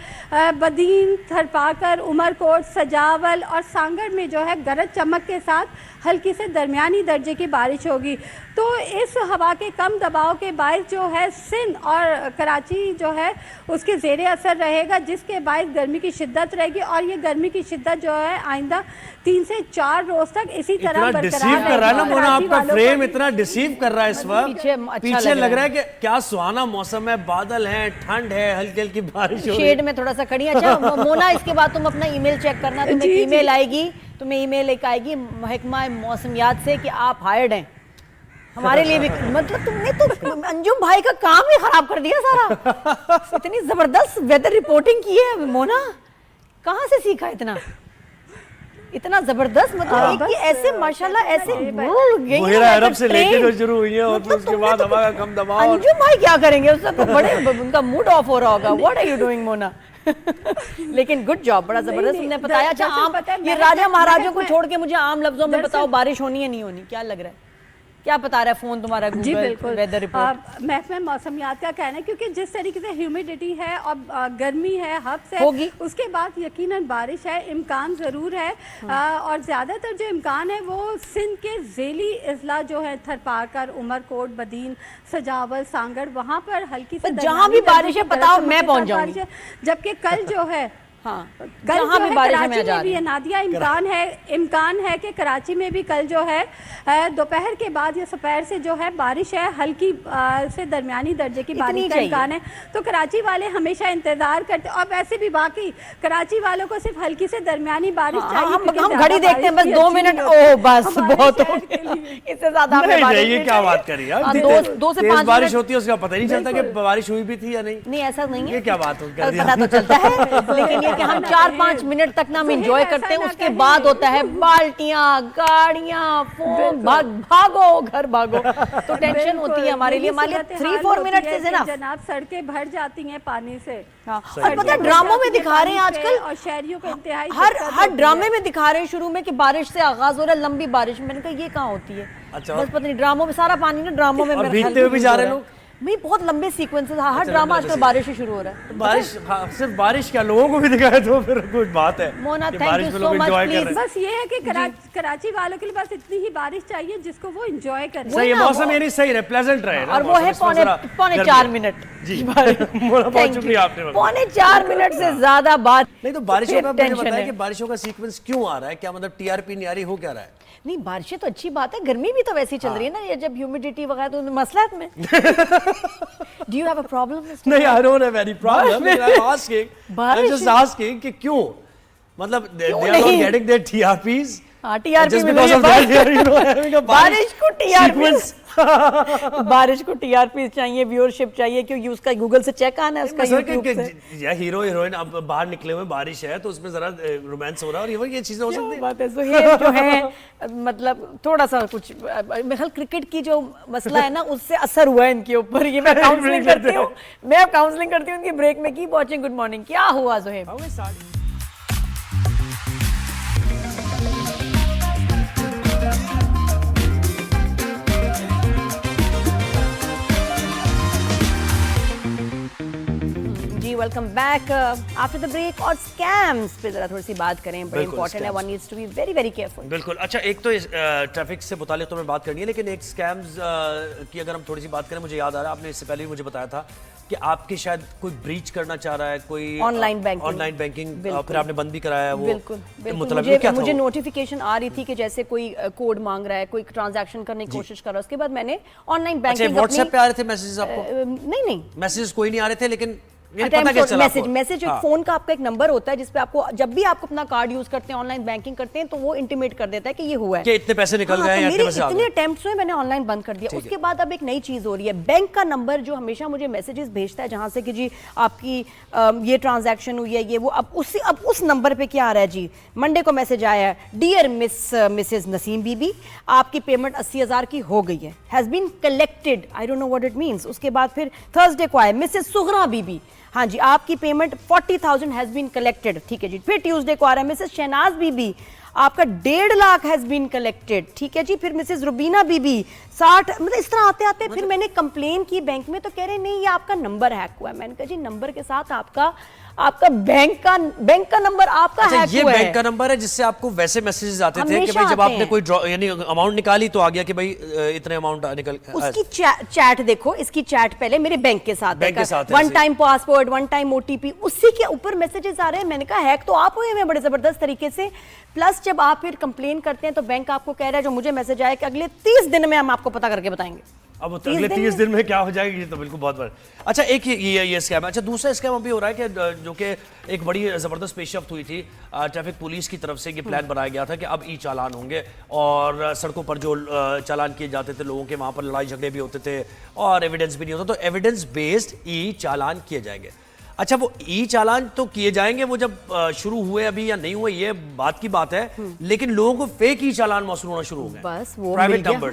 بدین، تھرپاکر، عمر کوٹ، سجاول اور سانگڑ میں جو ہے گرج چمک کے ساتھ ہلکی سے درمیانی درجے کی بارش ہوگی۔ تو اس ہوا کے کم دباؤ کے باعث جو ہے سندھ اور کراچی جو ہے اس کے زیر اثر رہے گا، جس کے باعث گرمی کی شدت رہے گی، اور یہ گرمی کی شدت جو ہے آئندہ 3 سے 4 روز تک اسی طرح ڈسیو کر رہا ہے نا مونا، آپ کا فریم اتنا ڈسیو کر رہا ہے اس وقت، پیچھے لگ رہا ہے کہ کیا سہانا موسم ہے، بادل ہیں، ٹھنڈ ہے، ہلکی ہلکی بارش ہو رہی ہے، شیڈ میں تھوڑا سا کھڑی۔ اچھا مونا، اس کے بعد تم اپنا ای میل چیک کرنا، تمہیں ای میل آئے گی، تمہیں ای میل ایک آئے گی محکمہ موسمیات سے کہ آپ ہائرڈ ہیں ہمارے لیے بھی۔ مطلب تم نے تو انجم بھائی کا کام ہی خراب کر دیا سارا، اتنی زبردست ویدر رپورٹنگ کی ہے مونا، کہاں سے سیکھا اتنا زبردست؟ مطلب ایسے ماشاءاللہ ایسے بحیرہ عرب سے لے کے جو شروع ہوئی ہے اور پھر اس کے بعد ہوا کا کم دباؤ۔ انجم بھائی کیا کریں گے، اس وقت بڑے ان کا موڈ آف ہو رہا ہوگا۔ واٹ آر یو ڈوئنگ مونا؟ لیکن گڈ جاب، بڑا زبردست تم نے بتایا۔ اچھا عام یہ راجہ مہاراجوں کو چھوڑ کے مجھے عام لفظوں میں بتاؤ، بارش ہونی ہے نہیں ہونی، کیا لگ رہا ہے، کیا بتا رہا ہے فون تمہارا گوگل؟ جی بالکل، ویدر رپورٹ محکمہ موسمیات کا کہنا ہے کیونکہ جس طریقے سے ہیومیڈیٹی ہے اور گرمی ہے، حبس ہے، اس کے بعد یقیناً بارش ہے، امکان ضرور ہے، اور زیادہ تر جو امکان ہے وہ سندھ کے ذیلی اضلاع جو ہے تھرپاکر، عمر کوٹ، بدین، سجاول، سانگڑ، وہاں پر ہلکی سے جہاں بھی بارش ہے بتاؤ میں پہنچ جاؤں گی، جبکہ کل جو ہے جہاں بھی بارش میں جا رہی ہے نادیہ امکان ہے کہ کراچی میں بھی کل جو ہے دوپہر کے بعد یا سپہر سے جو ہے بارش ہے، ہلکی سے درمیانی درجے کی بارش کا امکان ہے۔ تو کراچی والے ہمیشہ انتظار کرتے، اور ویسے بھی باقی کراچی والوں کو صرف ہلکی سے درمیانی بارش چاہیے۔ ہم گھڑی دیکھتے ہیں بس 2 منٹ، اوہ بس بہت ہو گیا، اس سے زیادہ ہمیں بارش یہ کیا بات کر رہی ہے، 2 سے 5 بارش ہوتی ہے اس کا پتہ ہی نہیں چلتا کہ بارش ہوئی بھی تھی یا نہیں۔ نہیں ایسا نہیں ہے، یہ کیا بات ہو گئی، پتہ تو چلتا ہے، لیکن یہ کہ ہم 4-5 منٹ تک نا ہم انجوائے کرتے ہیں، اس کے بعد ہوتا ہے بالٹیاں، گاڑیاں، فون، بھاگو گھر بھاگو، تو ٹینشن ہوتی ہے ہمارے لیے۔ 3-4 منٹ سے جناب سڑکیں بھر جاتی ہیں پانی سے، اور پتہ ڈراموں میں دکھا رہے ہیں آج کل، اور شہریوں کو انتہائی ہر ڈرامے میں دکھا رہے ہیں شروع میں کہ بارش سے آغاز ہو رہا ہے، لمبی بارش، میں نے کہا یہ کہاں ہوتی ہے، بس پتہ نہیں ڈراموں میں سارا پانی نا ڈراموں میں، اور بھیگتے ہوئے بھی جا رہے لوگ، بھئی بہت لمبے سیکوینسز، ہر ڈرامہ آج کل بارش سے شروع ہو رہا ہے. بارش صرف بارش کیا لوگوں کو بھی دکھائے تو پھر کچھ بات ہے. Mona thank you so much please. بس یہ ہے کہ کراچی والوں کے لیے بس اتنی ہی بارش چاہیے جس کو وہ انجوائے کریں. صحیح موسم یعنی صحیح رہے، پلیزنٹ رہے، اور وہ ہے 4.5 منٹ. جی بہت شکریہ آپ نے. 4.5 منٹ سے زیادہ بات نہیں تو بارشوں کا مجھے بتایا کہ بارشوں کا سیکوینس کیوں آ رہا ہے، کیا مطلب ٹی آر پی نہیں آ رہی، ہو کیا رہا ہے؟ نہیں بارشیں تو اچھی بات ہے، گرمی بھی تو ویسی چل رہی ہے نا، یہ جب ہیومیڈیٹی وغیرہ تو مسئلہ ہے تمہیں. Do you have a problem? نہیں I don't have any problem, I am asking, I am just asking کہ کیوں، مطلب they are not getting their T R Ps. ہاں ٹی آر پی بارش کو ٹی آر پیز بارش کو T R Ps چاہیے، ویورشپ چاہیے، کیونکہ اس کا گوگل سے چیک آنا ہے، اس کا یوٹیوب سے. یا ہیرو ہیروئن اب باہر نکلے ہوئے، بارش ہے تو اس میں ذرا رومانس ہو رہا ہے، اور یہ چیزیں ہو سکتی ہیں. بات ہے سہیل جو ہے مطلب تھوڑا سا کچھ مثلا کرکٹ کی جو مسئلہ ہے نا اس سے اثر ہوا ہے ان کے اوپر. یہ میں کاؤنسلنگ کرتی ہوں، میں اب کاؤنسلنگ کرتی ہوں ان کی بریک میں. Keep watching good morning. کیا ہوا Zohaib? Welcome back after the break. اور اسکیمز پہ ذرا تھوڑی سی بات کریں، بڑی امپورٹنٹ ہے، one needs to be very very careful. بالکل. اچھا ایک تو ٹریفک سے متعلق تو میں بات کرنی ہے، لیکن ایک اسکیمز کی اگر ہم تھوڑی سی بات کریں، مجھے یاد آ رہا ہے آپ نے اس سے پہلے بھی مجھے بتایا تھا کہ آپ کے شاید کوئی بریچ کرنا چاہ رہا ہے، کوئی آن لائن بینکنگ، پھر آپ نے بند بھی کرایا ہے وہ. بالکل مطلب مجھے نوٹیفیکیشن آ رہی تھی کہ جیسے کوئی کوڈ مانگ رہا ہے، کوئی ٹرانزیکشن کرنے کی کوشش کر رہا ہے. اس کے بعد میں نے on line banking. What's app پہ آ رہے تھے میسیجز آپ کو؟ نہیں میسیجز کوئی نہیں آ رہے تھے، لیکن میسج ایک فون کا آپ کا ایک نمبر ہوتا ہے جس پہ آپ کو جب بھی آپ اپنا کارڈ یوز کرتے ہیں، آن لائن بینکنگ کرتے ہیں، تو وہ انٹیمیٹ کر دیتا ہے کہ یہ ہوا ہے کہ اتنے پیسے نکل گئے ہیں. میرے اتنے اٹیمپٹس ہوئے، میں نے آن لائن بند کر دیا. اس کے بعد اب ایک نئی چیز ہو رہی ہے، بینک کا نمبر جو ہمیشہ مجھے میسیجز بھیجتا ہے جہاں سے کہ جی آپ کی یہ ٹرانزیکشن ہوئی ہے، یہ وہ. اب اس نمبر پہ کیا آ رہا ہے جی؟ منڈے کو میسج آیا ہے، dear Mrs Naseem Bibi, آپ کی پیمنٹ 80,000 کی ہو گئی ہے، has been collected. I don't know what it means. اس کے بعد پھر تھرسڈے کو آیا مسز سغرا بی بی، ہاں جی آپ کی پیمنٹ 40,000 ہیز بین کلیکٹڈ. ٹھیک ہے جی. پھر ٹیوزڈے کو آ رہا ہے مسز شہناز بی بی، آپ کا 1.5 لاکھ ہیز بین کلیکٹڈ. ٹھیک ہے جی. پھر مسز روبینہ بی بی 60. مطلب اس طرح آتے آتے پھر میں نے کمپلین کی بینک میں، تو کہہ رہے نہیں یہ آپ کا نمبر ہیک ہوا ہے. میں نے کہا جی نمبر کے ساتھ آپ کا بینک کا نمبر آپ کا ہیک ہوا ہے. یہ بینک کا نمبر ہے جس سے آپ کو ویسے میسیجز آتے تھے کہ جب آپ نے کوئی یعنی اماؤنٹ نکالی تو آ گیا کہ بھائی اتنے اماؤنٹ نکل. اس کی چیٹ دیکھو، اس کی چیٹ پہلے میرے بینک کے ساتھ ہے، one time password, one time OTP، اسی کے اوپر میسیجز آ رہے ہیں. میں نے کہا ہیک تو آپ ہوئے ہیں بڑے زبردست طریقے سے. پلس جب آپ پھر کمپلین کرتے ہیں تو بینک آپ کو کہہ رہا ہے، جو مجھے میسج آیا کہ اگلے 30 دن میں ہم آپ کو پتہ کر کے بتائیں گے. اب اگلے 30 دن میں کیا ہو جائے گی، تو بالکل بہت بڑا. اچھا ایک یہ اسکیم ہے. اچھا دوسرا اسکیم ابھی ہو رہا ہے کہ جو کہ ایک بڑی زبردست پیش رفت ہوئی تھی ٹریفک پولیس کی طرف سے، یہ پلان بنایا گیا تھا کہ اب ای چالان ہوں گے، اور سڑکوں پر جو چالان کیے جاتے تھے لوگوں کے، وہاں پر لڑائی جھگڑے بھی ہوتے تھے اور ایویڈنس بھی نہیں ہوتا، تو ایویڈنس بیسڈ ای چالان کیے جائیں گے. اچھا وہ ای چالان تو کیے جائیں گے، وہ جب شروع ہوئے ابھی یا نہیں ہوئے یہ بات کی بات ہے، لیکن لوگوں کو فیک ای چالان موصول ہونا شروع ہو گئے. بس وہ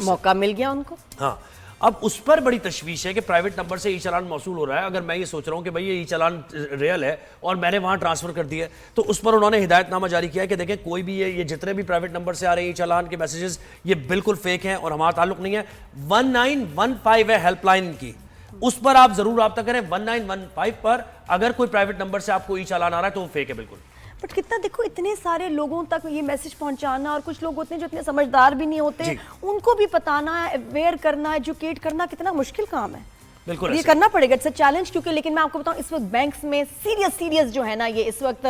موقع مل گیا ان کو. ہاں اب اس پر بڑی تشویش ہے کہ پرائیویٹ نمبر سے ای چالان موصول ہو رہا ہے. اگر میں یہ سوچ رہا ہوں کہ بھائی یہ ای چالان ریئل ہے اور میں نے وہاں ٹرانسفر کر دیا ہے، تو اس پر انہوں نے ہدایت نامہ جاری کیا ہے کہ دیکھیں کوئی بھی یہ جتنے بھی پرائیویٹ نمبر سے آ رہے ہیں ای چالان کے میسیجز، یہ بالکل فیک ہیں اور ہمارا تعلق نہیں ہے. 1915 ہے ہیلپ لائن کی، اس پر آپ ضرور رابطہ کریں. 1915 پر اگر کوئی پرائیویٹ نمبر سے آپ کو ای چالان آ رہا ہے تو وہ فیک ہے بالکل. بٹ کتنا دیکھو اتنے سارے لوگوں تک یہ میسج پہنچانا، اور کچھ لوگ ہوتے ہیں جو اتنے سمجھدار بھی نہیں ہوتے، ان کو بھی بتانا، اویئر کرنا، ایجوکیٹ کرنا کتنا مشکل کام ہے. بالکل یہ کرنا پڑے گا، اٹس اے چیلنج. کیونکہ لیکن میں آپ کو بتاؤں اس وقت بینکس میں سیریس جو ہے نا، یہ اس وقت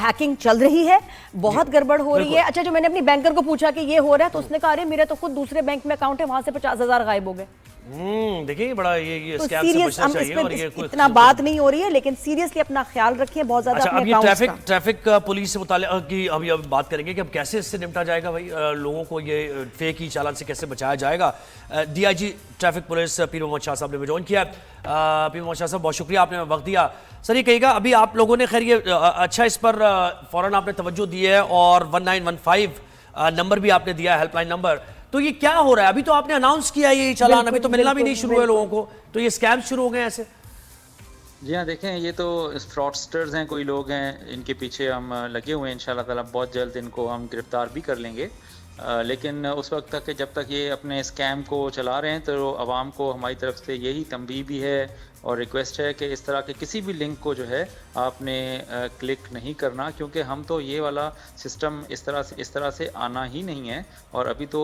ہیکنگ چل رہی ہے، بہت گڑبڑ ہو رہی ہے. اچھا جو میں نے اپنی بینکر کو پوچھا کہ یہ ہو رہا ہے تو اس نے کہا ارے میرا تو خود دوسرے بینک میں اکاؤنٹ ہے، وہاں سے 50,000 غائب ہو گئے. دیکھیے بڑا یہ اسکیم سے بچنا چاہیے، اور یہ اتنا بات نہیں ہو رہی ہے، لیکن سیریسلی اپنا خیال رکھیں بہت زیادہ. اچھا اب یہ ٹریفک پولیس سے متعلق کی ابھی بات کریں گے کہ اب کیسے اس سے نمٹا جائے گا، بھائی لوگوں کو یہ فیک ای چالان سے کیسے بچایا جائے گا. DIG ٹریفک پولیس پیر محمد شاہ صاحب نے جوائن کیا. پیر محمد شاہ صاحب بہت شکریہ، آپ نے وقت دیا. سر یہ کہیے گا ابھی آپ لوگوں نے خیر یہ اچھا اس پر فوراً آپ نے توجہ دی ہے، اور 1915 نمبر بھی آپ نے دیا ہے، ہیلپ لائن نمبر. تو یہ کیا ہو رہا ہے؟ ابھی تو آپ نے اناؤنس کیا ہے یہ چالان، ابھی تو ملنا بھی نہیں شروع ہوئے لوگوں کو، تو یہ اسکیم شروع ہو گئے ایسے. جی ہاں دیکھیں یہ تو فراڈسٹرز ہیں، کوئی لوگ ہیں ان کے پیچھے ہم لگے ہوئے ہیں. انشاءاللہ تعالیٰ بہت جلد ان کو ہم گرفتار بھی کر لیں گے. لیکن اس وقت تک کہ جب تک یہ اپنے اسکیم کو چلا رہے ہیں تو عوام کو ہماری طرف سے یہی تنبیہ بھی ہے اور ریکویسٹ ہے کہ اس طرح کے کسی بھی لنک کو جو ہے آپ نے کلک نہیں کرنا، کیونکہ ہم تو یہ والا سسٹم اس طرح سے آنا ہی نہیں ہے، اور ابھی تو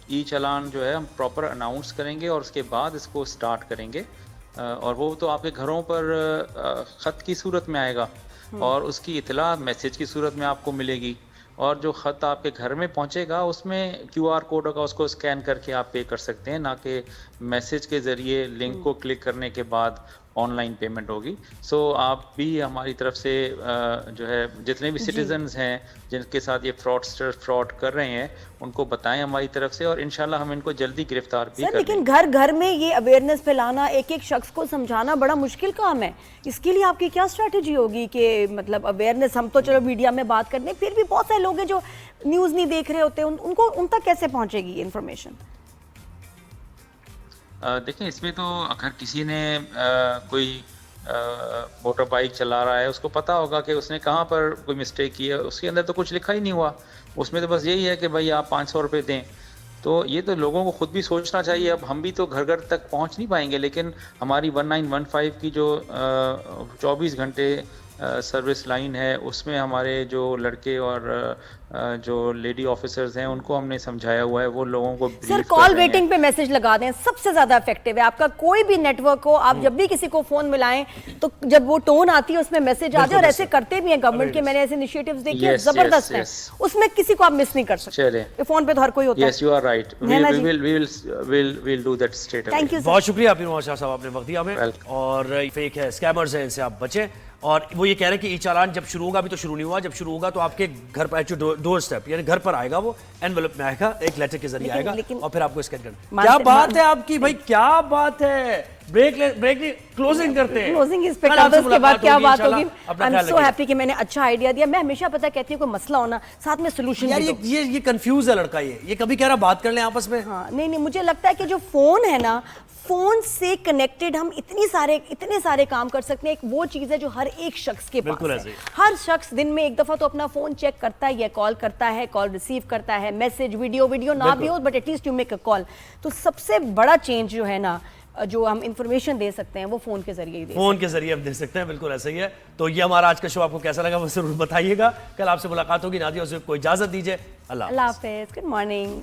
ای چالان جو ہے ہم پراپر اناؤنس کریں گے اور اس کے بعد اس کو سٹارٹ کریں گے، اور وہ تو آپ کے گھروں پر خط کی صورت میں آئے گا اور اس کی اطلاع میسج کی صورت میں آپ کو ملے گی، اور جو خط آپ کے گھر میں پہنچے گا اس میں QR کوڈ ہوگا، اس کو اسکین کر کے آپ پے کر سکتے ہیں، نہ کہ میسج کے ذریعے لنک کو کلک کرنے کے بعد آن لائن پیمنٹ ہوگی۔ سو آپ بھی ہماری طرف سے جو ہے جتنے بھی سٹیزنز ہیں جن کے ساتھ یہ فراڈ کر رہے ہیں ان کو بتائیں ہماری طرف سے، اور انشاءاللہ ہم ان کو جلدی گرفتار بھی کریں گے۔ لیکن گھر گھر میں یہ اویئرنیس پھیلانا، ایک ایک شخص کو سمجھانا بڑا مشکل کام ہے، اس کے لیے آپ کی کیا اسٹریٹجی ہوگی کہ مطلب اویئرنیس، ہم تو چلو میڈیا میں بات کرنے، پھر بھی بہت سارے لوگ ہیں جو نیوز نہیں دیکھ رہے ہوتے، ان تک کیسے پہنچے گی انفارمیشن؟ دیکھیں اس میں تو اگر کسی نے کوئی موٹر بائک چلا رہا ہے اس کو پتا ہوگا کہ اس نے کہاں پر کوئی مسٹیک کی ہے، اس کے اندر تو کچھ لکھا ہی نہیں ہوا، اس میں تو بس یہی ہے کہ بھائی آپ 500 روپے دیں۔ تو یہ تو لوگوں کو خود بھی سوچنا چاہیے، اب ہم بھی تو گھر گھر تک پہنچ نہیں پائیں گے، لیکن ہماری 1915 کی جو 24 گھنٹے سروس لائن ہے اس میں ہمارے جو لڑکے اور جو لیڈی آفیسرز ہیں ان کو ہم نے سمجھایا ہوا ہے، وہ لوگوں کو سر کال ویٹنگ پہ میسج لگا دیں، سب سے زیادہ افیکٹو ہے۔ آپ کا کوئی بھی نیٹ ورک ہو، آپ جب بھی کسی کو فون ملائیں تو جب وہ ٹون آتی ہے اس میں میسج آ جائے، اور ایسے کرتے بھی ہیں گورنمنٹ کے، میں نے ایسے انیشیٹیوز دیکھے ہیں زبردست ہیں، اس میں کسی کو آپ مس نہیں کر سکتے، فون پہ تو ہر کوئی ہوتا ہے۔ Yes, you are right. We'll do that straight away. Thank you, sir. بہت شکریہ پیر محمد شاہ صاحب، آپ نے وقت دیا ہمیں، اور فیک ہے، اسکیمرز ہیں، ان سے آپ بچیں۔ اور وہ یہ کہہ رہے ہیں کہ ای چالان جب شروع ہوگا، ابھی تو شروع نہیں ہوا، جب شروع ہوگا تو آپ کے گھر پر ڈور اسٹیپ، یعنی گھر پر آئے گا، وہ انویلپ میں آئے گا، ایک لیٹر کے ذریعے آئے گا، اور پھر آپ کو اسکین کرنا۔ کیا بات ہے آپ کی بھائی، کیا بات ہے، بریک نہیں، کلوزنگ کرتے ہیں، کلوزنگ اس پہ کرتے ہیں، اس کے بعد کیا بات ہوگی۔ I'm so happy کہ میں نے اچھا آئیڈیا دیا، میں ہمیشہ پتہ کہتی ہوں کوئی مسئلہ ہونا ساتھ میں سولوشن بھی دو۔ یہ کنفیوز ہے لڑکا، یہ کبھی کہہ رہا بات کر لیں آپس میں۔ ہاں نہیں، مجھے لگتا ہے کہ جو فون ہے نا، فون سے کنیکٹڈ ہم اتنے سارے کام کر سکتے ہیں، ایک وہ چیز ہے جو ہر ایک شخص کے پاس ہے، ہر شخص دن میں ایک دفعہ تو اپنا فون چیک کرتا ہے، یا کال کرتا ہے، کال ریسیو کرتا ہے، میسج ویڈیو نہ بھی ہو but at least you make a call. تو سب سے بڑا چینج جو ہے نا، جو ہم انفارمیشن دے سکتے ہیں وہ فون کے ذریعے ہی فون کے ذریعے ہم دے سکتے ہیں، بالکل ایسا ہی ہے۔ تو یہ ہمارا آج کا شو آپ کو کیسا لگا وہ ضرور بتائیے گا، کل آپ سے ملاقات ہوگی۔ نادیہ کو اجازت دیجیے، اللہ حافظ، گڈ مارننگ۔